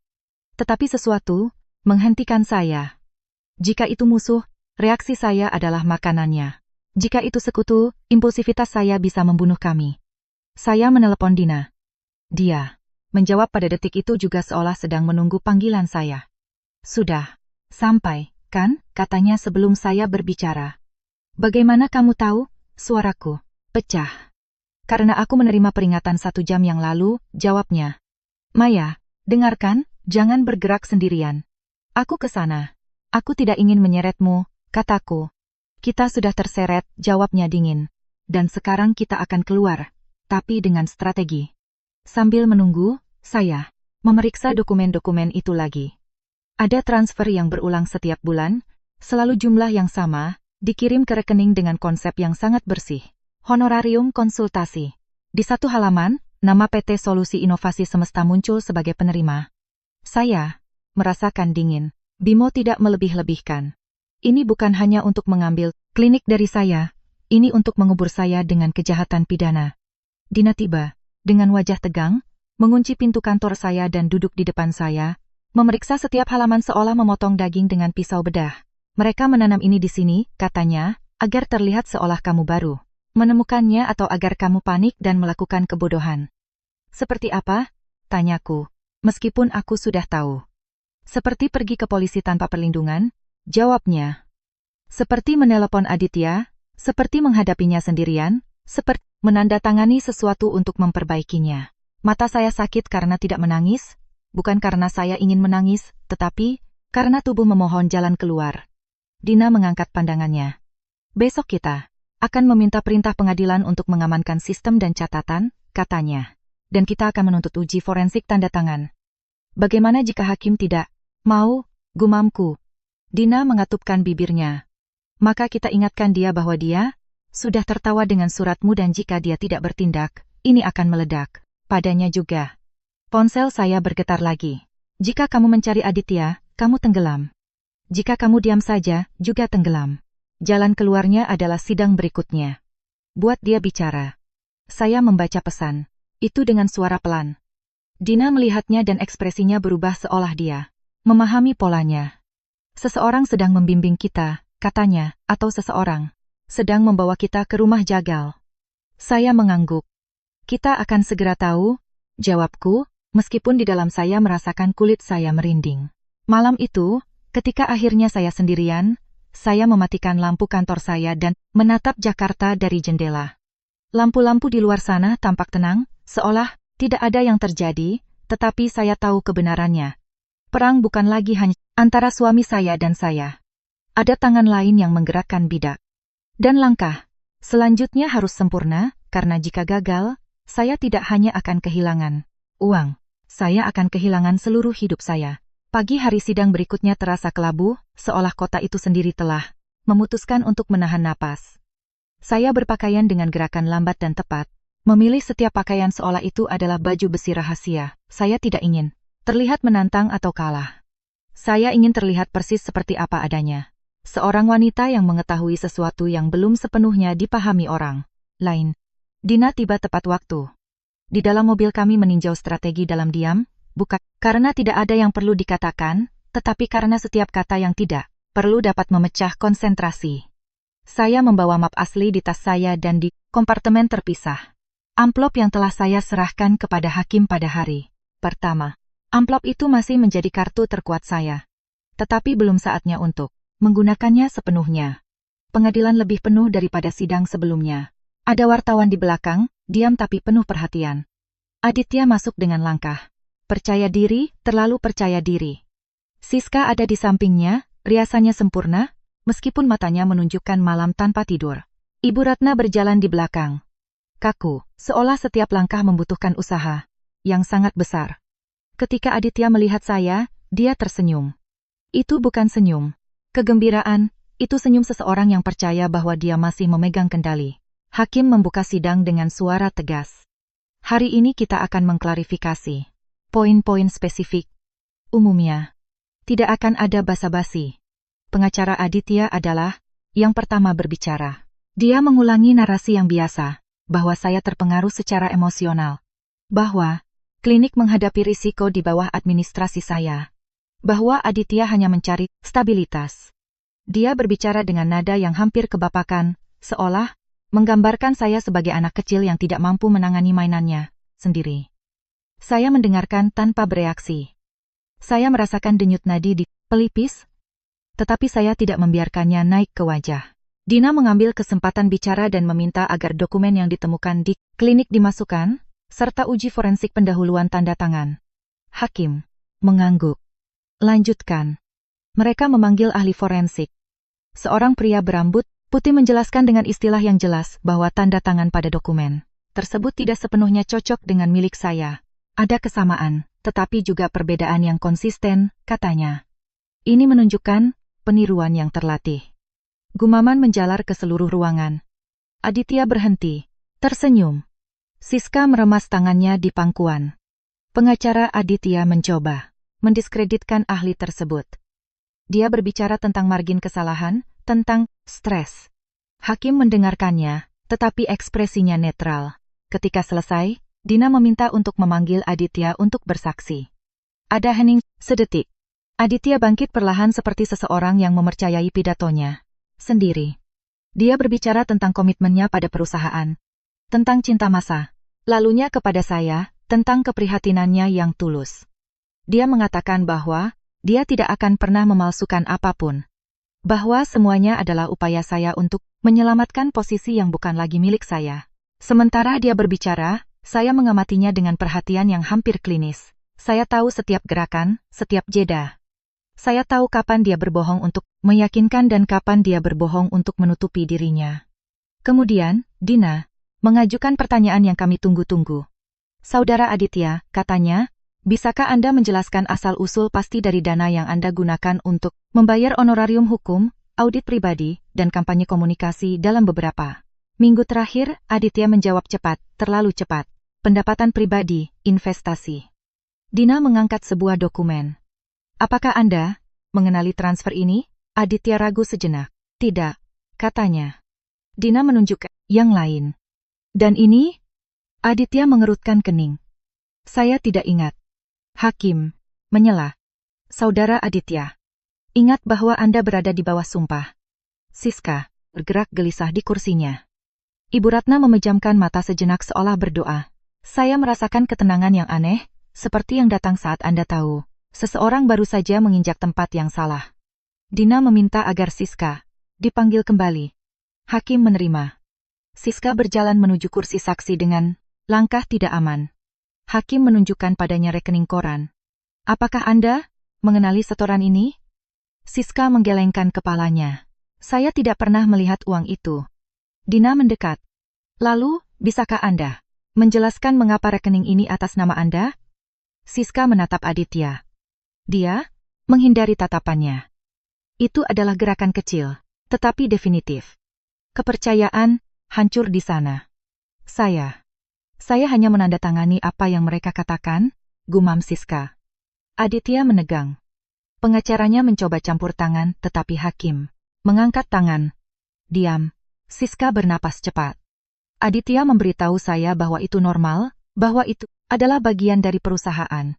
Tetapi sesuatu menghentikan saya. Jika itu musuh, reaksi saya adalah makanannya. Jika itu sekutu, impulsivitas saya bisa membunuh kami. Saya menelepon Dina. Dia menjawab pada detik itu juga seolah sedang menunggu panggilan saya. Sudah sampai, kan? Katanya sebelum saya berbicara. Bagaimana kamu tahu? Suaraku pecah. Karena aku menerima peringatan 1 jam yang lalu, jawabnya. Maya, dengarkan, jangan bergerak sendirian. Aku ke sana. Aku tidak ingin menyeretmu, kataku. Kita sudah terseret, jawabnya dingin. Dan sekarang kita akan keluar, tapi dengan strategi. Sambil menunggu, saya memeriksa dokumen-dokumen itu lagi. Ada transfer yang berulang setiap bulan, selalu jumlah yang sama, dikirim ke rekening dengan konsep yang sangat bersih. Honorarium konsultasi. Di 1 halaman, nama PT Solusi Inovasi Semesta muncul sebagai penerima. Saya merasakan dingin. Bimo tidak melebih-lebihkan. Ini bukan hanya untuk mengambil klinik dari saya, ini untuk mengubur saya dengan kejahatan pidana. Dina tiba, dengan wajah tegang, mengunci pintu kantor saya dan duduk di depan saya, memeriksa setiap halaman seolah memotong daging dengan pisau bedah. Mereka menanam ini di sini, katanya, agar terlihat seolah kamu baru menemukannya atau agar kamu panik dan melakukan kebodohan. Seperti apa? Tanyaku, meskipun aku sudah tahu. Seperti pergi ke polisi tanpa perlindungan, jawabnya. Seperti menelepon Aditya, seperti menghadapinya sendirian, seperti menandatangani sesuatu untuk memperbaikinya. Mata saya sakit karena tidak menangis, bukan karena saya ingin menangis, tetapi karena tubuh memohon jalan keluar. Dina mengangkat pandangannya. Besok kita akan meminta perintah pengadilan untuk mengamankan sistem dan catatan, katanya. Dan kita akan menuntut uji forensik tanda tangan. Bagaimana jika hakim tidak mau, gumamku. Dina mengatupkan bibirnya. Maka kita ingatkan dia bahwa dia sudah tertawa dengan suratmu dan jika dia tidak bertindak, ini akan meledak. Padanya juga. Ponsel saya bergetar lagi. Jika kamu mencari Aditya, kamu tenggelam. Jika kamu diam saja, juga tenggelam. Jalan keluarnya adalah sidang berikutnya. Buat dia bicara. Saya membaca pesan. Itu dengan suara pelan. Dina melihatnya dan ekspresinya berubah seolah dia memahami polanya. Seseorang sedang membimbing kita, katanya, atau seseorang sedang membawa kita ke rumah jagal. Saya mengangguk. Kita akan segera tahu, jawabku, meskipun di dalam saya merasakan kulit saya merinding. Malam itu, ketika akhirnya saya sendirian, saya mematikan lampu kantor saya dan menatap Jakarta dari jendela. Lampu-lampu di luar sana tampak tenang, seolah tidak ada yang terjadi, tetapi saya tahu kebenarannya. Perang bukan lagi hanya antara suami saya dan saya. Ada tangan lain yang menggerakkan bidak. Dan langkah selanjutnya harus sempurna, karena jika gagal, saya tidak hanya akan kehilangan uang. Saya akan kehilangan seluruh hidup saya. Pagi hari sidang berikutnya terasa kelabu, seolah kota itu sendiri telah memutuskan untuk menahan napas. Saya berpakaian dengan gerakan lambat dan tepat, memilih setiap pakaian seolah itu adalah baju besi rahasia. Saya tidak ingin terlihat menantang atau kalah. Saya ingin terlihat persis seperti apa adanya. Seorang wanita yang mengetahui sesuatu yang belum sepenuhnya dipahami orang lain. Dina tiba tepat waktu. Di dalam mobil kami meninjau strategi dalam diam, bukan karena tidak ada yang perlu dikatakan, tetapi karena setiap kata yang tidak perlu dapat memecah konsentrasi. Saya membawa map asli di tas saya dan di kompartemen terpisah. Amplop yang telah saya serahkan kepada hakim pada hari pertama. Amplop itu masih menjadi kartu terkuat saya. Tetapi belum saatnya untuk menggunakannya sepenuhnya. Pengadilan lebih penuh daripada sidang sebelumnya. Ada wartawan di belakang, diam tapi penuh perhatian. Aditya masuk dengan langkah percaya diri, terlalu percaya diri. Siska ada di sampingnya, riasannya sempurna, meskipun matanya menunjukkan malam tanpa tidur. Ibu Ratna berjalan di belakang. Kaku, seolah setiap langkah membutuhkan usaha yang sangat besar. Ketika Aditya melihat saya, dia tersenyum. Itu bukan senyum kegembiraan, itu senyum seseorang yang percaya bahwa dia masih memegang kendali. Hakim membuka sidang dengan suara tegas. Hari ini kita akan mengklarifikasi poin-poin spesifik. Umumnya, tidak akan ada basa-basi. Pengacara Aditya adalah yang pertama berbicara. Dia mengulangi narasi yang biasa, bahwa saya terpengaruh secara emosional. Bahwa klinik menghadapi risiko di bawah administrasi saya. Bahwa Aditya hanya mencari stabilitas. Dia berbicara dengan nada yang hampir kebapakan, seolah menggambarkan saya sebagai anak kecil yang tidak mampu menangani mainannya sendiri. Saya mendengarkan tanpa bereaksi. Saya merasakan denyut nadi di pelipis, tetapi saya tidak membiarkannya naik ke wajah. Dina mengambil kesempatan bicara dan meminta agar dokumen yang ditemukan di klinik dimasukkan, serta uji forensik pendahuluan tanda tangan. Hakim mengangguk. Lanjutkan. Mereka memanggil ahli forensik. Seorang pria berambut putih menjelaskan dengan istilah yang jelas bahwa tanda tangan pada dokumen tersebut tidak sepenuhnya cocok dengan milik saya. Ada kesamaan, tetapi juga perbedaan yang konsisten, katanya. Ini menunjukkan peniruan yang terlatih. Gumaman menjalar ke seluruh ruangan. Aditya berhenti, tersenyum. Siska meremas tangannya di pangkuan. Pengacara Aditya mencoba mendiskreditkan ahli tersebut. Dia berbicara tentang margin kesalahan, tentang stres. Hakim mendengarkannya, tetapi ekspresinya netral. Ketika selesai, Dina meminta untuk memanggil Aditya untuk bersaksi. Ada hening sedetik. Aditya bangkit perlahan seperti seseorang yang mempercayai pidatonya sendiri. Dia berbicara tentang komitmennya pada perusahaan, tentang cinta masa lalunya kepada saya, tentang keprihatinannya yang tulus. Dia mengatakan bahwa dia tidak akan pernah memalsukan apapun. Bahwa semuanya adalah upaya saya untuk menyelamatkan posisi yang bukan lagi milik saya. Sementara dia berbicara, saya mengamatinya dengan perhatian yang hampir klinis. Saya tahu setiap gerakan, setiap jeda. Saya tahu kapan dia berbohong untuk meyakinkan dan kapan dia berbohong untuk menutupi dirinya. Kemudian, Dina mengajukan pertanyaan yang kami tunggu-tunggu. Saudara Aditya, katanya, bisakah Anda menjelaskan asal-usul pasti dari dana yang Anda gunakan untuk membayar honorarium hukum, audit pribadi, dan kampanye komunikasi dalam beberapa minggu terakhir? Aditya menjawab cepat, terlalu cepat. Pendapatan pribadi, investasi. Dina mengangkat sebuah dokumen. Apakah Anda mengenali transfer ini? Aditya ragu sejenak. Tidak, katanya. Dina menunjuk yang lain. Dan ini? Aditya mengerutkan kening. Saya tidak ingat. Hakim menyela. Saudara Aditya, ingat bahwa Anda berada di bawah sumpah. Siska bergerak gelisah di kursinya. Ibu Ratna memejamkan mata sejenak seolah berdoa. Saya merasakan ketenangan yang aneh, seperti yang datang saat Anda tahu, seseorang baru saja menginjak tempat yang salah. Dina meminta agar Siska dipanggil kembali. Hakim menerima. Siska berjalan menuju kursi saksi dengan langkah tidak aman. Hakim menunjukkan padanya rekening koran. Apakah Anda mengenali setoran ini? Siska menggelengkan kepalanya. Saya tidak pernah melihat uang itu. Dina mendekat. Lalu, bisakah Anda menjelaskan mengapa rekening ini atas nama Anda? Siska menatap Aditya. Dia menghindari tatapannya. Itu adalah gerakan kecil, tetapi definitif. Kepercayaan hancur di sana. Saya hanya menandatangani apa yang mereka katakan, gumam Siska. Aditya menegang. Pengacaranya mencoba campur tangan, tetapi hakim mengangkat tangan. Diam. Siska bernapas cepat. Aditya memberitahu saya bahwa itu normal, bahwa itu adalah bagian dari perusahaan.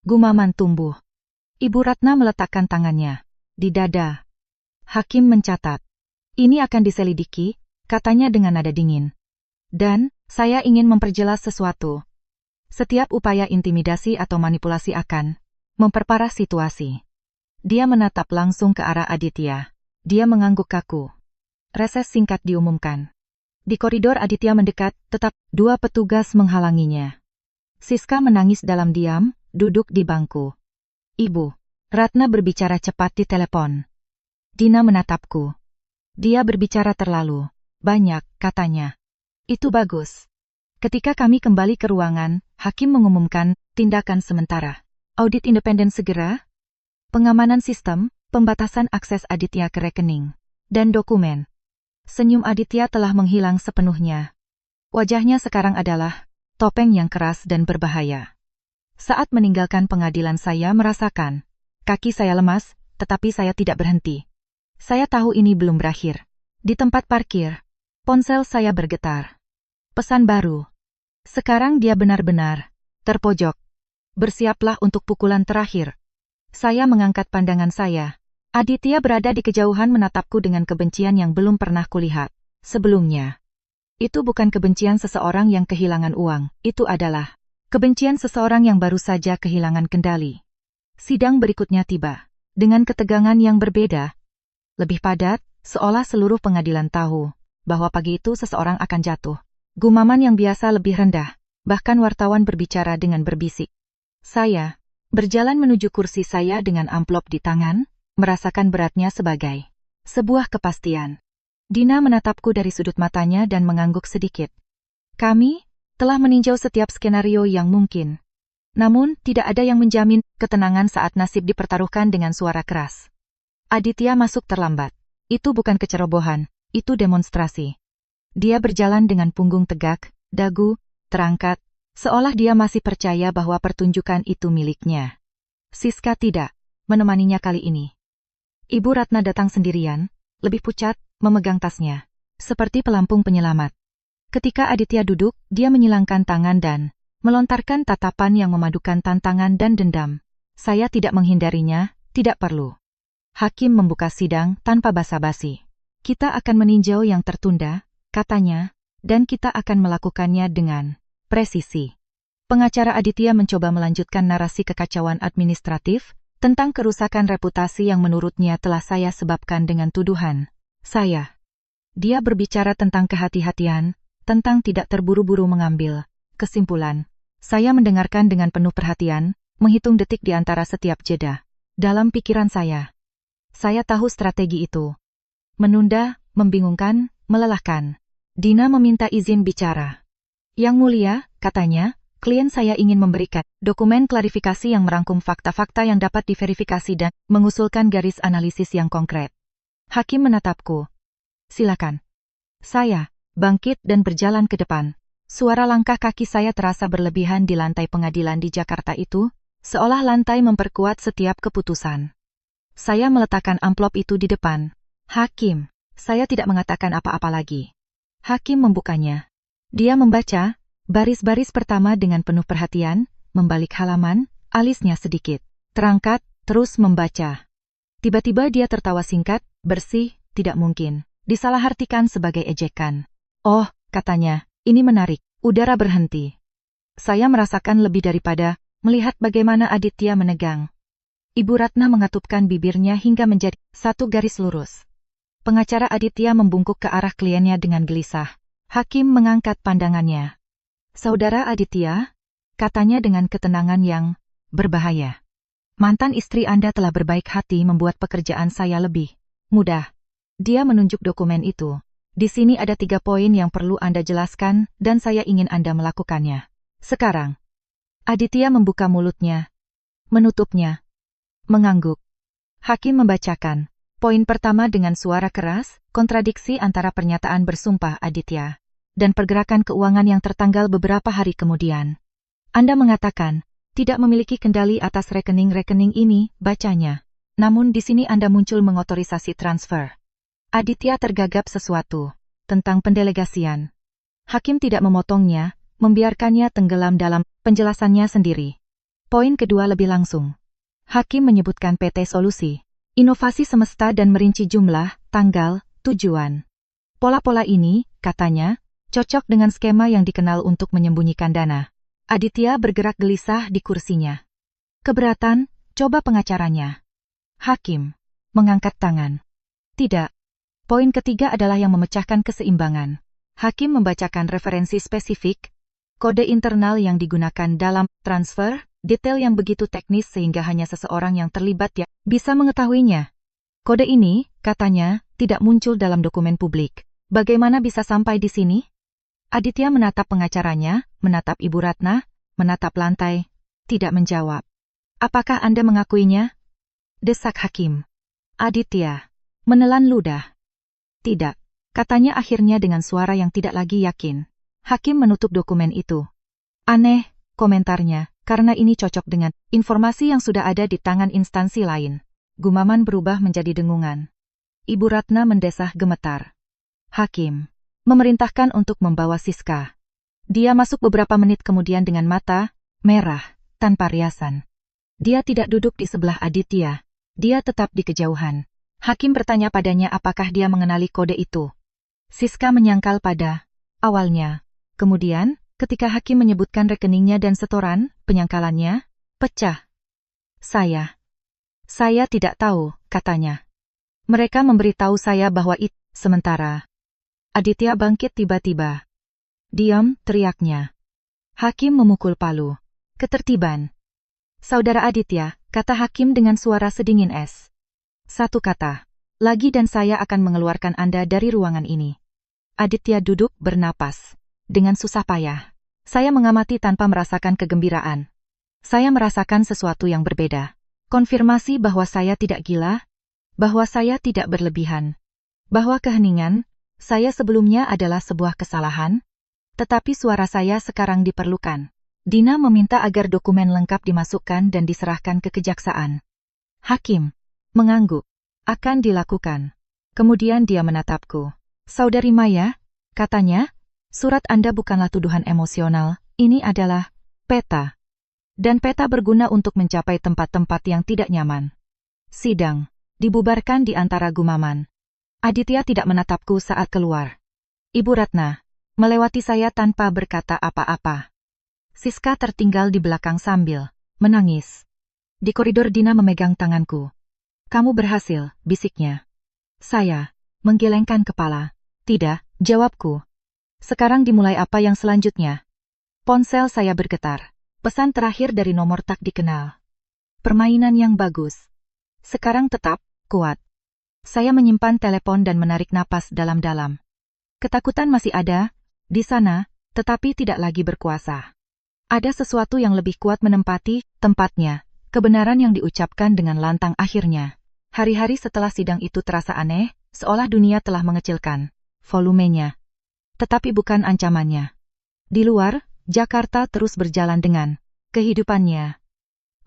Gumaman tumbuh. Ibu Ratna meletakkan tangannya di dada. Hakim mencatat. Ini akan diselidiki, katanya dengan nada dingin. Dan, saya ingin memperjelas sesuatu. Setiap upaya intimidasi atau manipulasi akan memperparah situasi. Dia menatap langsung ke arah Aditya. Dia mengangguk kaku. Reses singkat diumumkan. Di koridor Aditya mendekat, tetap 2 petugas menghalanginya. Siska menangis dalam diam, duduk di bangku. Ibu, Ratna berbicara cepat di telepon. Dina menatapku. Dia berbicara terlalu banyak, katanya. Itu bagus. Ketika kami kembali ke ruangan, hakim mengumumkan tindakan sementara. Audit independen segera, pengamanan sistem, pembatasan akses Aditya ke rekening, dan dokumen. Senyum Aditya telah menghilang sepenuhnya. Wajahnya sekarang adalah topeng yang keras dan berbahaya. Saat meninggalkan pengadilan saya merasakan kaki saya lemas, tetapi saya tidak berhenti. Saya tahu ini belum berakhir. Di tempat parkir, ponsel saya bergetar. Pesan baru. Sekarang dia benar-benar terpojok. Bersiaplah untuk pukulan terakhir. Saya mengangkat pandangan saya. Aditya berada di kejauhan menatapku dengan kebencian yang belum pernah kulihat sebelumnya. Itu bukan kebencian seseorang yang kehilangan uang, itu adalah kebencian seseorang yang baru saja kehilangan kendali. Sidang berikutnya tiba, dengan ketegangan yang berbeda. Lebih padat, seolah seluruh pengadilan tahu bahwa pagi itu seseorang akan jatuh. Gumaman yang biasa lebih rendah, bahkan wartawan berbicara dengan berbisik. Saya berjalan menuju kursi saya dengan amplop di tangan, merasakan beratnya sebagai sebuah kepastian. Dina menatapku dari sudut matanya dan mengangguk sedikit. Kami telah meninjau setiap skenario yang mungkin. Namun, tidak ada yang menjamin ketenangan saat nasib dipertaruhkan dengan suara keras. Aditya masuk terlambat. Itu bukan kecerobohan, itu demonstrasi. Dia berjalan dengan punggung tegak, dagu terangkat, seolah dia masih percaya bahwa pertunjukan itu miliknya. Siska tidak menemaninya kali ini. Ibu Ratna datang sendirian, lebih pucat, memegang tasnya, seperti pelampung penyelamat. Ketika Aditya duduk, dia menyilangkan tangan dan melontarkan tatapan yang memadukan tantangan dan dendam. Saya tidak menghindarinya, tidak perlu. Hakim membuka sidang tanpa basa-basi. Kita akan meninjau yang tertunda, katanya, dan kita akan melakukannya dengan presisi. Pengacara Aditya mencoba melanjutkan narasi kekacauan administratif, tentang kerusakan reputasi yang menurutnya telah saya sebabkan dengan tuduhan saya. Dia berbicara tentang kehati-hatian, tentang tidak terburu-buru mengambil kesimpulan. Saya mendengarkan dengan penuh perhatian, menghitung detik di antara setiap jeda. Dalam pikiran saya tahu strategi itu. Menunda, membingungkan, melelahkan. Dina meminta izin bicara. Yang mulia, katanya, klien saya ingin memberikan dokumen klarifikasi yang merangkum fakta-fakta yang dapat diverifikasi dan mengusulkan garis analisis yang konkret. Hakim menatapku. Silakan. Saya bangkit dan berjalan ke depan. Suara langkah kaki saya terasa berlebihan di lantai pengadilan di Jakarta itu, seolah lantai memperkuat setiap keputusan. Saya meletakkan amplop itu di depan. Hakim, saya tidak mengatakan apa-apa lagi. Hakim membukanya. Dia membaca baris-baris pertama dengan penuh perhatian, membalik halaman, alisnya sedikit terangkat, terus membaca. Tiba-tiba dia tertawa singkat, bersih, tidak mungkin disalahartikan sebagai ejekan. Oh, katanya, ini menarik. Udara berhenti. Saya merasakan lebih daripada melihat bagaimana Aditya menegang. Ibu Ratna mengatupkan bibirnya hingga menjadi satu garis lurus. Pengacara Aditya membungkuk ke arah kliennya dengan gelisah. Hakim mengangkat pandangannya. Saudara Aditya, katanya dengan ketenangan yang berbahaya. Mantan istri Anda telah berbaik hati membuat pekerjaan saya lebih mudah. Dia menunjuk dokumen itu. Di sini ada 3 poin yang perlu Anda jelaskan dan saya ingin Anda melakukannya. Sekarang. Aditya membuka mulutnya. Menutupnya. Mengangguk. Hakim membacakan. Poin pertama dengan suara keras, kontradiksi antara pernyataan bersumpah Aditya dan pergerakan keuangan yang tertanggal beberapa hari kemudian. Anda mengatakan, tidak memiliki kendali atas rekening-rekening ini, bacanya. Namun di sini Anda muncul mengotorisasi transfer. Aditya tergagap sesuatu tentang pendelegasian. Hakim tidak memotongnya, membiarkannya tenggelam dalam penjelasannya sendiri. Poin kedua lebih langsung. Hakim menyebutkan PT Solusi, inovasi semesta dan merinci jumlah, tanggal, tujuan. Pola-pola ini, katanya, cocok dengan skema yang dikenal untuk menyembunyikan dana. Aditya bergerak gelisah di kursinya. Keberatan, coba pengacaranya. Hakim mengangkat tangan. Tidak. Poin ketiga adalah yang memecahkan keseimbangan. Hakim membacakan referensi spesifik, kode internal yang digunakan dalam transfer, detail yang begitu teknis sehingga hanya seseorang yang terlibat ya bisa mengetahuinya. Kode ini, katanya, tidak muncul dalam dokumen publik. Bagaimana bisa sampai di sini? Aditya menatap pengacaranya, menatap Ibu Ratna, menatap lantai, tidak menjawab. Apakah Anda mengakuinya? Desak Hakim. Aditya menelan ludah. Tidak, katanya akhirnya dengan suara yang tidak lagi yakin. Hakim menutup dokumen itu. Aneh, komentarnya, karena ini cocok dengan informasi yang sudah ada di tangan instansi lain. Gumaman berubah menjadi dengungan. Ibu Ratna mendesah gemetar. Hakim memerintahkan untuk membawa Siska. Dia masuk beberapa menit kemudian dengan mata merah, tanpa riasan. Dia tidak duduk di sebelah Aditya. Dia tetap di kejauhan. Hakim bertanya padanya apakah dia mengenali kode itu. Siska menyangkal pada awalnya. Kemudian, ketika Hakim menyebutkan rekeningnya dan setoran, penyangkalannya pecah. Saya tidak tahu, katanya. Mereka memberitahu saya bahwa itu, sementara. Aditya bangkit tiba-tiba. Diam, teriaknya. Hakim memukul palu. Ketertiban. Saudara Aditya, kata Hakim dengan suara sedingin es. Satu kata lagi dan saya akan mengeluarkan Anda dari ruangan ini. Aditya duduk bernapas. Dengan susah payah. Saya mengamati tanpa merasakan kegembiraan. Saya merasakan sesuatu yang berbeda. Konfirmasi bahwa saya tidak gila, bahwa saya tidak berlebihan, bahwa keheningan saya sebelumnya adalah sebuah kesalahan, tetapi suara saya sekarang diperlukan. Dina meminta agar dokumen lengkap dimasukkan dan diserahkan ke kejaksaan. Hakim mengangguk. Akan dilakukan. Kemudian dia menatapku. Saudari Maya, katanya, surat Anda bukanlah tuduhan emosional, ini adalah peta. Dan peta berguna untuk mencapai tempat-tempat yang tidak nyaman. Sidang dibubarkan di antara gumaman. Aditya tidak menatapku saat keluar. Ibu Ratna melewati saya tanpa berkata apa-apa. Siska tertinggal di belakang sambil menangis. Di koridor Dina memegang tanganku. Kamu berhasil, bisiknya. Saya menggelengkan kepala. Tidak, jawabku. Sekarang dimulai apa yang selanjutnya? Ponsel saya bergetar. Pesan terakhir dari nomor tak dikenal. Permainan yang bagus. Sekarang tetap kuat. Saya menyimpan telepon dan menarik napas dalam-dalam. Ketakutan masih ada di sana, tetapi tidak lagi berkuasa. Ada sesuatu yang lebih kuat menempati tempatnya. Kebenaran yang diucapkan dengan lantang akhirnya. Hari-hari setelah sidang itu terasa aneh, seolah dunia telah mengecilkan volumenya. Tetapi bukan ancamannya. Di luar, Jakarta terus berjalan dengan kehidupannya.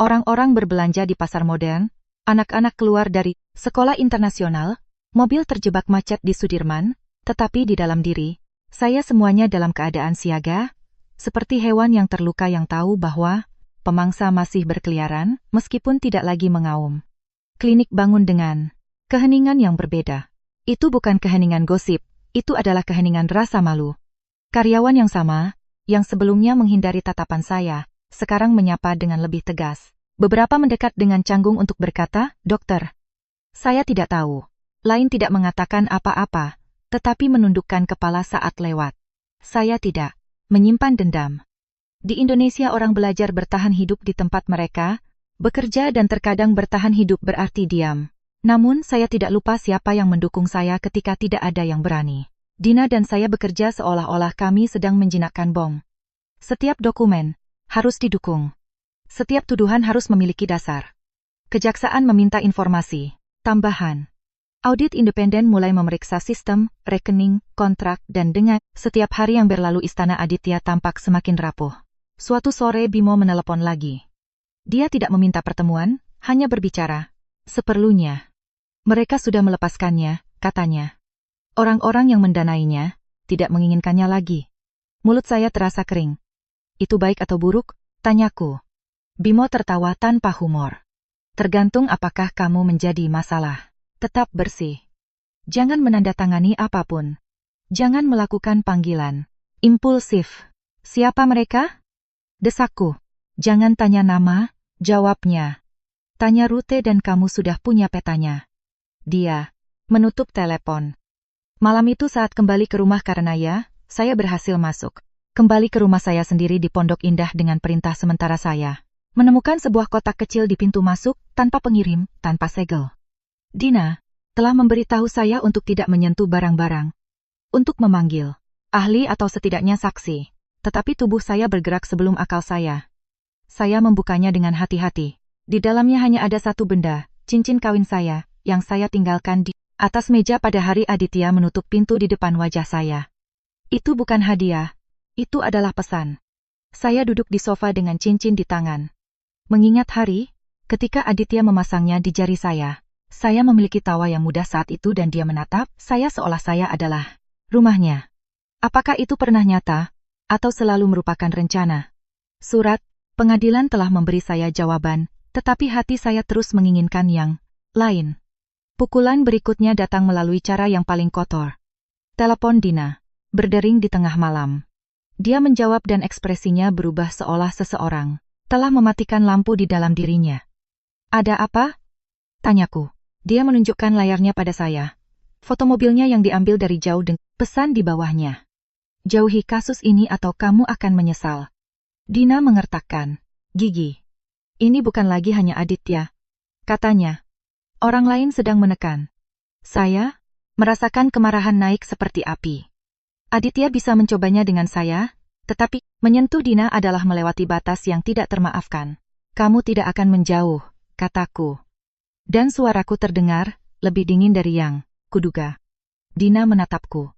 Orang-orang berbelanja di pasar modern, anak-anak keluar dari sekolah internasional, mobil terjebak macet di Sudirman, tetapi di dalam diri, saya semuanya dalam keadaan siaga, seperti hewan yang terluka yang tahu bahwa pemangsa masih berkeliaran, meskipun tidak lagi mengaum. Klinik bangun dengan keheningan yang berbeda. Itu bukan keheningan gosip, itu adalah keheningan rasa malu. Karyawan yang sama, yang sebelumnya menghindari tatapan saya, sekarang menyapa dengan lebih tegas. Beberapa mendekat dengan canggung untuk berkata, "Dokter." Saya tidak tahu. Lain tidak mengatakan apa-apa, tetapi menundukkan kepala saat lewat. Saya tidak menyimpan dendam. Di Indonesia orang belajar bertahan hidup di tempat mereka, bekerja dan terkadang bertahan hidup berarti diam. Namun saya tidak lupa siapa yang mendukung saya ketika tidak ada yang berani. Dina dan saya bekerja seolah-olah kami sedang menjinakkan bom. Setiap dokumen harus didukung. Setiap tuduhan harus memiliki dasar. Kejaksaan meminta informasi tambahan. Audit independen mulai memeriksa sistem, rekening, kontrak, dan dengan setiap hari yang berlalu Istana Aditya tampak semakin rapuh. Suatu sore Bimo menelepon lagi. Dia tidak meminta pertemuan, hanya berbicara. Seperlunya. Mereka sudah melepaskannya, katanya. Orang-orang yang mendanainya tidak menginginkannya lagi. Mulut saya terasa kering. Itu baik atau buruk? Tanyaku. Bimo tertawa tanpa humor. Tergantung apakah kamu menjadi masalah. Tetap bersih. Jangan menandatangani apapun. Jangan melakukan panggilan impulsif. Siapa mereka? Desakku. Jangan tanya nama, jawabnya. Tanya rute dan kamu sudah punya petanya. Dia menutup telepon. Malam itu saat kembali ke rumah karena saya berhasil masuk. Kembali ke rumah saya sendiri di Pondok Indah dengan perintah sementara saya. Menemukan sebuah kotak kecil di pintu masuk, tanpa pengirim, tanpa segel. Dina telah memberitahu saya untuk tidak menyentuh barang-barang. Untuk memanggil ahli atau setidaknya saksi. Tetapi tubuh saya bergerak sebelum akal saya. Saya membukanya dengan hati-hati. Di dalamnya hanya ada satu benda, cincin kawin saya, yang saya tinggalkan di atas meja pada hari Aditya menutup pintu di depan wajah saya. Itu bukan hadiah, itu adalah pesan. Saya duduk di sofa dengan cincin di tangan. Mengingat hari, ketika Aditya memasangnya di jari saya memiliki tawa yang mudah saat itu dan dia menatap saya seolah saya adalah rumahnya. Apakah itu pernah nyata, atau selalu merupakan rencana? Surat pengadilan telah memberi saya jawaban, tetapi hati saya terus menginginkan yang lain. Pukulan berikutnya datang melalui cara yang paling kotor. Telepon Dina berdering di tengah malam. Dia menjawab dan ekspresinya berubah seolah seseorang telah mematikan lampu di dalam dirinya. Ada apa? Tanyaku. Dia menunjukkan layarnya pada saya. Foto mobilnya yang diambil dari jauh dengan pesan di bawahnya. Jauhi kasus ini atau kamu akan menyesal. Dina mengertakkan gigi. Ini bukan lagi hanya Aditya, katanya. Orang lain sedang menekan. Saya merasakan kemarahan naik seperti api. Aditya bisa mencobanya dengan saya, tetapi menyentuh Dina adalah melewati batas yang tidak termaafkan. Kamu tidak akan menjauh, kataku. Dan suaraku terdengar lebih dingin dari yang kuduga. Dina menatapku.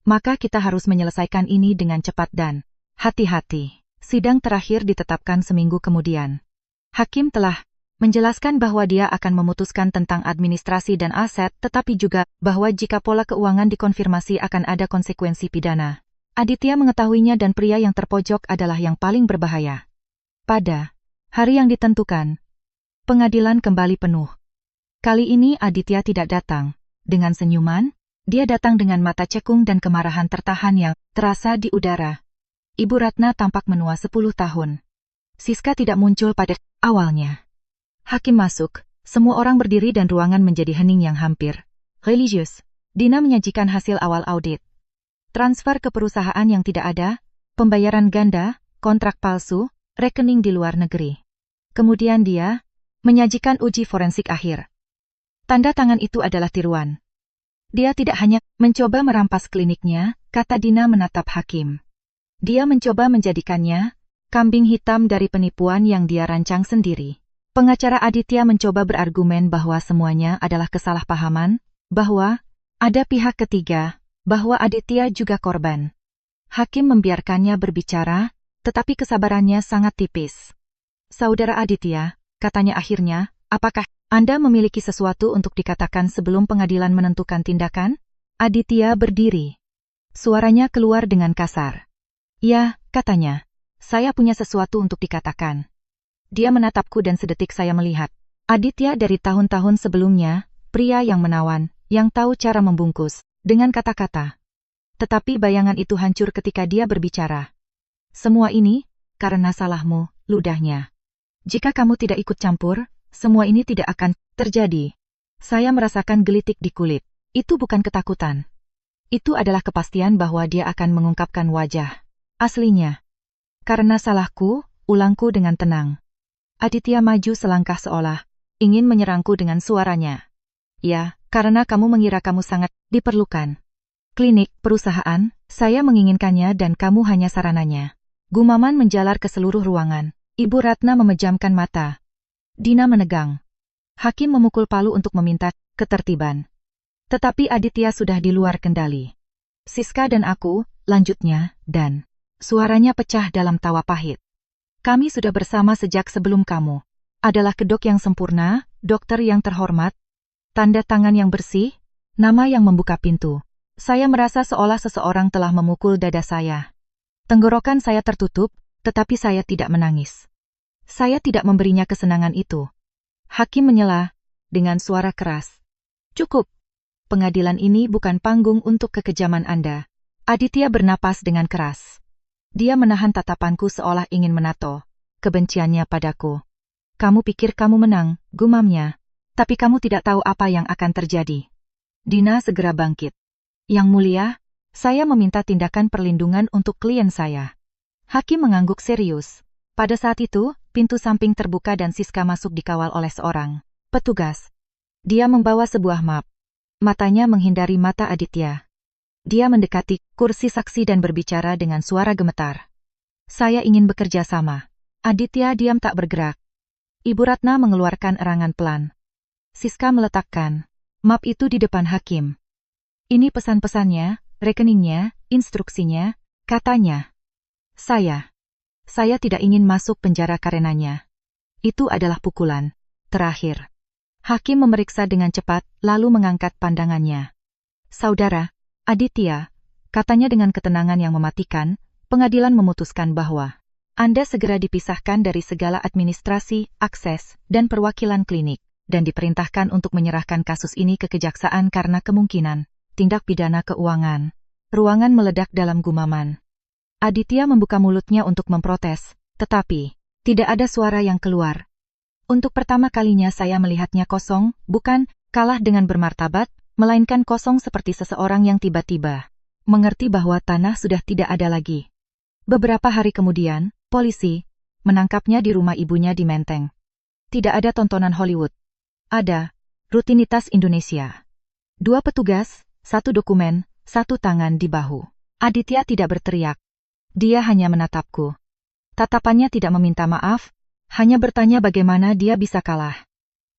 Maka kita harus menyelesaikan ini dengan cepat dan hati-hati. Sidang terakhir ditetapkan seminggu kemudian. Hakim telah menjelaskan bahwa dia akan memutuskan tentang administrasi dan aset, tetapi juga bahwa jika pola keuangan dikonfirmasi akan ada konsekuensi pidana. Aditya mengetahuinya dan pria yang terpojok adalah yang paling berbahaya. Pada hari yang ditentukan, pengadilan kembali penuh. Kali ini Aditya tidak datang dengan senyuman, dia datang dengan mata cekung dan kemarahan tertahan yang terasa di udara. Ibu Ratna tampak menua 10 tahun. Siska tidak muncul pada awalnya. Hakim masuk, semua orang berdiri dan ruangan menjadi hening yang hampir religius. Dina menyajikan hasil awal audit. Transfer ke perusahaan yang tidak ada, pembayaran ganda, kontrak palsu, rekening di luar negeri. Kemudian dia menyajikan uji forensik akhir. Tanda tangan itu adalah tiruan. Dia tidak hanya mencoba merampas kliniknya, kata Dina menatap hakim. Dia mencoba menjadikannya kambing hitam dari penipuan yang dia rancang sendiri. Pengacara Aditya mencoba berargumen bahwa semuanya adalah kesalahpahaman, bahwa ada pihak ketiga, bahwa Aditya juga korban. Hakim membiarkannya berbicara, tetapi kesabarannya sangat tipis. Saudara Aditya, katanya akhirnya, apakah Anda memiliki sesuatu untuk dikatakan sebelum pengadilan menentukan tindakan? Aditya berdiri. Suaranya keluar dengan kasar. Ya, katanya, saya punya sesuatu untuk dikatakan. Dia menatapku dan sedetik saya melihat. Aditya dari tahun-tahun sebelumnya, pria yang menawan, yang tahu cara membungkus, dengan kata-kata. Tetapi bayangan itu hancur ketika dia berbicara. Semua ini, karena salahmu, ludahnya. Jika kamu tidak ikut campur, semua ini tidak akan terjadi. Saya merasakan gelitik di kulit. Itu bukan ketakutan. Itu adalah kepastian bahwa dia akan mengungkapkan wajah aslinya. Karena salahku, ulangku dengan tenang. Aditya maju selangkah seolah ingin menyerangku dengan suaranya. Ya, karena kamu mengira kamu sangat diperlukan. Klinik, perusahaan, saya menginginkannya dan kamu hanya sarananya. Gumaman menjalar ke seluruh ruangan. Ibu Ratna memejamkan mata. Dina menegang. Hakim memukul palu untuk meminta ketertiban. Tetapi Aditya sudah di luar kendali. Siska dan aku, lanjutnya, dan suaranya pecah dalam tawa pahit. Kami sudah bersama sejak sebelum kamu. Adalah kedok yang sempurna, dokter yang terhormat, tanda tangan yang bersih, nama yang membuka pintu. Saya merasa seolah seseorang telah memukul dada saya. Tenggorokan saya tertutup, tetapi saya tidak menangis. Saya tidak memberinya kesenangan itu. Hakim menyela dengan suara keras. Cukup. Pengadilan ini bukan panggung untuk kekejaman Anda. Aditya bernapas dengan keras. Dia menahan tatapanku seolah ingin menato kebenciannya padaku. Kamu pikir kamu menang, gumamnya. Tapi kamu tidak tahu apa yang akan terjadi. Dina segera bangkit. Yang mulia, saya meminta tindakan perlindungan untuk klien saya. Hakim mengangguk serius. Pada saat itu, pintu samping terbuka dan Siska masuk dikawal oleh seorang petugas. Dia membawa sebuah map. Matanya menghindari mata Aditya. Dia mendekati kursi saksi dan berbicara dengan suara gemetar. Saya ingin bekerja sama. Aditya diam tak bergerak. Ibu Ratna mengeluarkan erangan pelan. Siska meletakkan map itu di depan hakim. Ini pesan-pesannya, rekeningnya, instruksinya, katanya. Saya tidak ingin masuk penjara karenanya. Itu adalah pukulan terakhir. Hakim memeriksa dengan cepat, lalu mengangkat pandangannya. Saudara Aditya, katanya dengan ketenangan yang mematikan, pengadilan memutuskan bahwa Anda segera dipisahkan dari segala administrasi, akses, dan perwakilan klinik, dan diperintahkan untuk menyerahkan kasus ini ke kejaksaan karena kemungkinan tindak pidana keuangan. Ruangan meledak dalam gumaman. Aditya membuka mulutnya untuk memprotes, tetapi tidak ada suara yang keluar. Untuk pertama kalinya saya melihatnya kosong, bukan kalah dengan bermartabat, melainkan kosong seperti seseorang yang tiba-tiba mengerti bahwa tanah sudah tidak ada lagi. Beberapa hari kemudian, polisi menangkapnya di rumah ibunya di Menteng. Tidak ada tontonan Hollywood. Ada rutinitas Indonesia. 2 petugas, 1 dokumen, 1 tangan di bahu. Aditya tidak berteriak. Dia hanya menatapku. Tatapannya tidak meminta maaf, hanya bertanya bagaimana dia bisa kalah.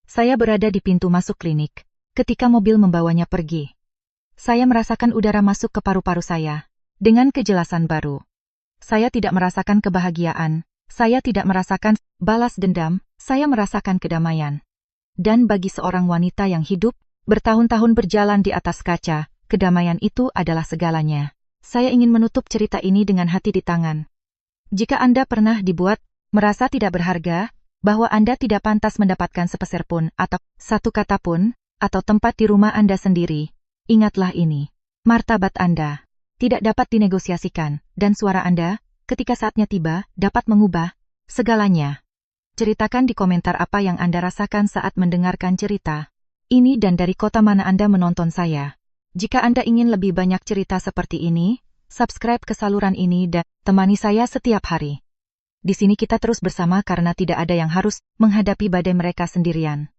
Saya berada di pintu masuk klinik, ketika mobil membawanya pergi. Saya merasakan udara masuk ke paru-paru saya, dengan kejelasan baru. Saya tidak merasakan kebahagiaan, saya tidak merasakan balas dendam, saya merasakan kedamaian. Dan bagi seorang wanita yang hidup, bertahun-tahun berjalan di atas kaca, kedamaian itu adalah segalanya. Saya ingin menutup cerita ini dengan hati di tangan. Jika Anda pernah dibuat merasa tidak berharga, bahwa Anda tidak pantas mendapatkan sepeser pun atau satu kata pun, atau tempat di rumah Anda sendiri, ingatlah ini. Martabat Anda tidak dapat dinegosiasikan, dan suara Anda, ketika saatnya tiba, dapat mengubah segalanya. Ceritakan di komentar apa yang Anda rasakan saat mendengarkan cerita ini dan dari kota mana Anda menonton saya. Jika Anda ingin lebih banyak cerita seperti ini, subscribe ke saluran ini dan temani saya setiap hari. Di sini kita terus bersama karena tidak ada yang harus menghadapi badai mereka sendirian.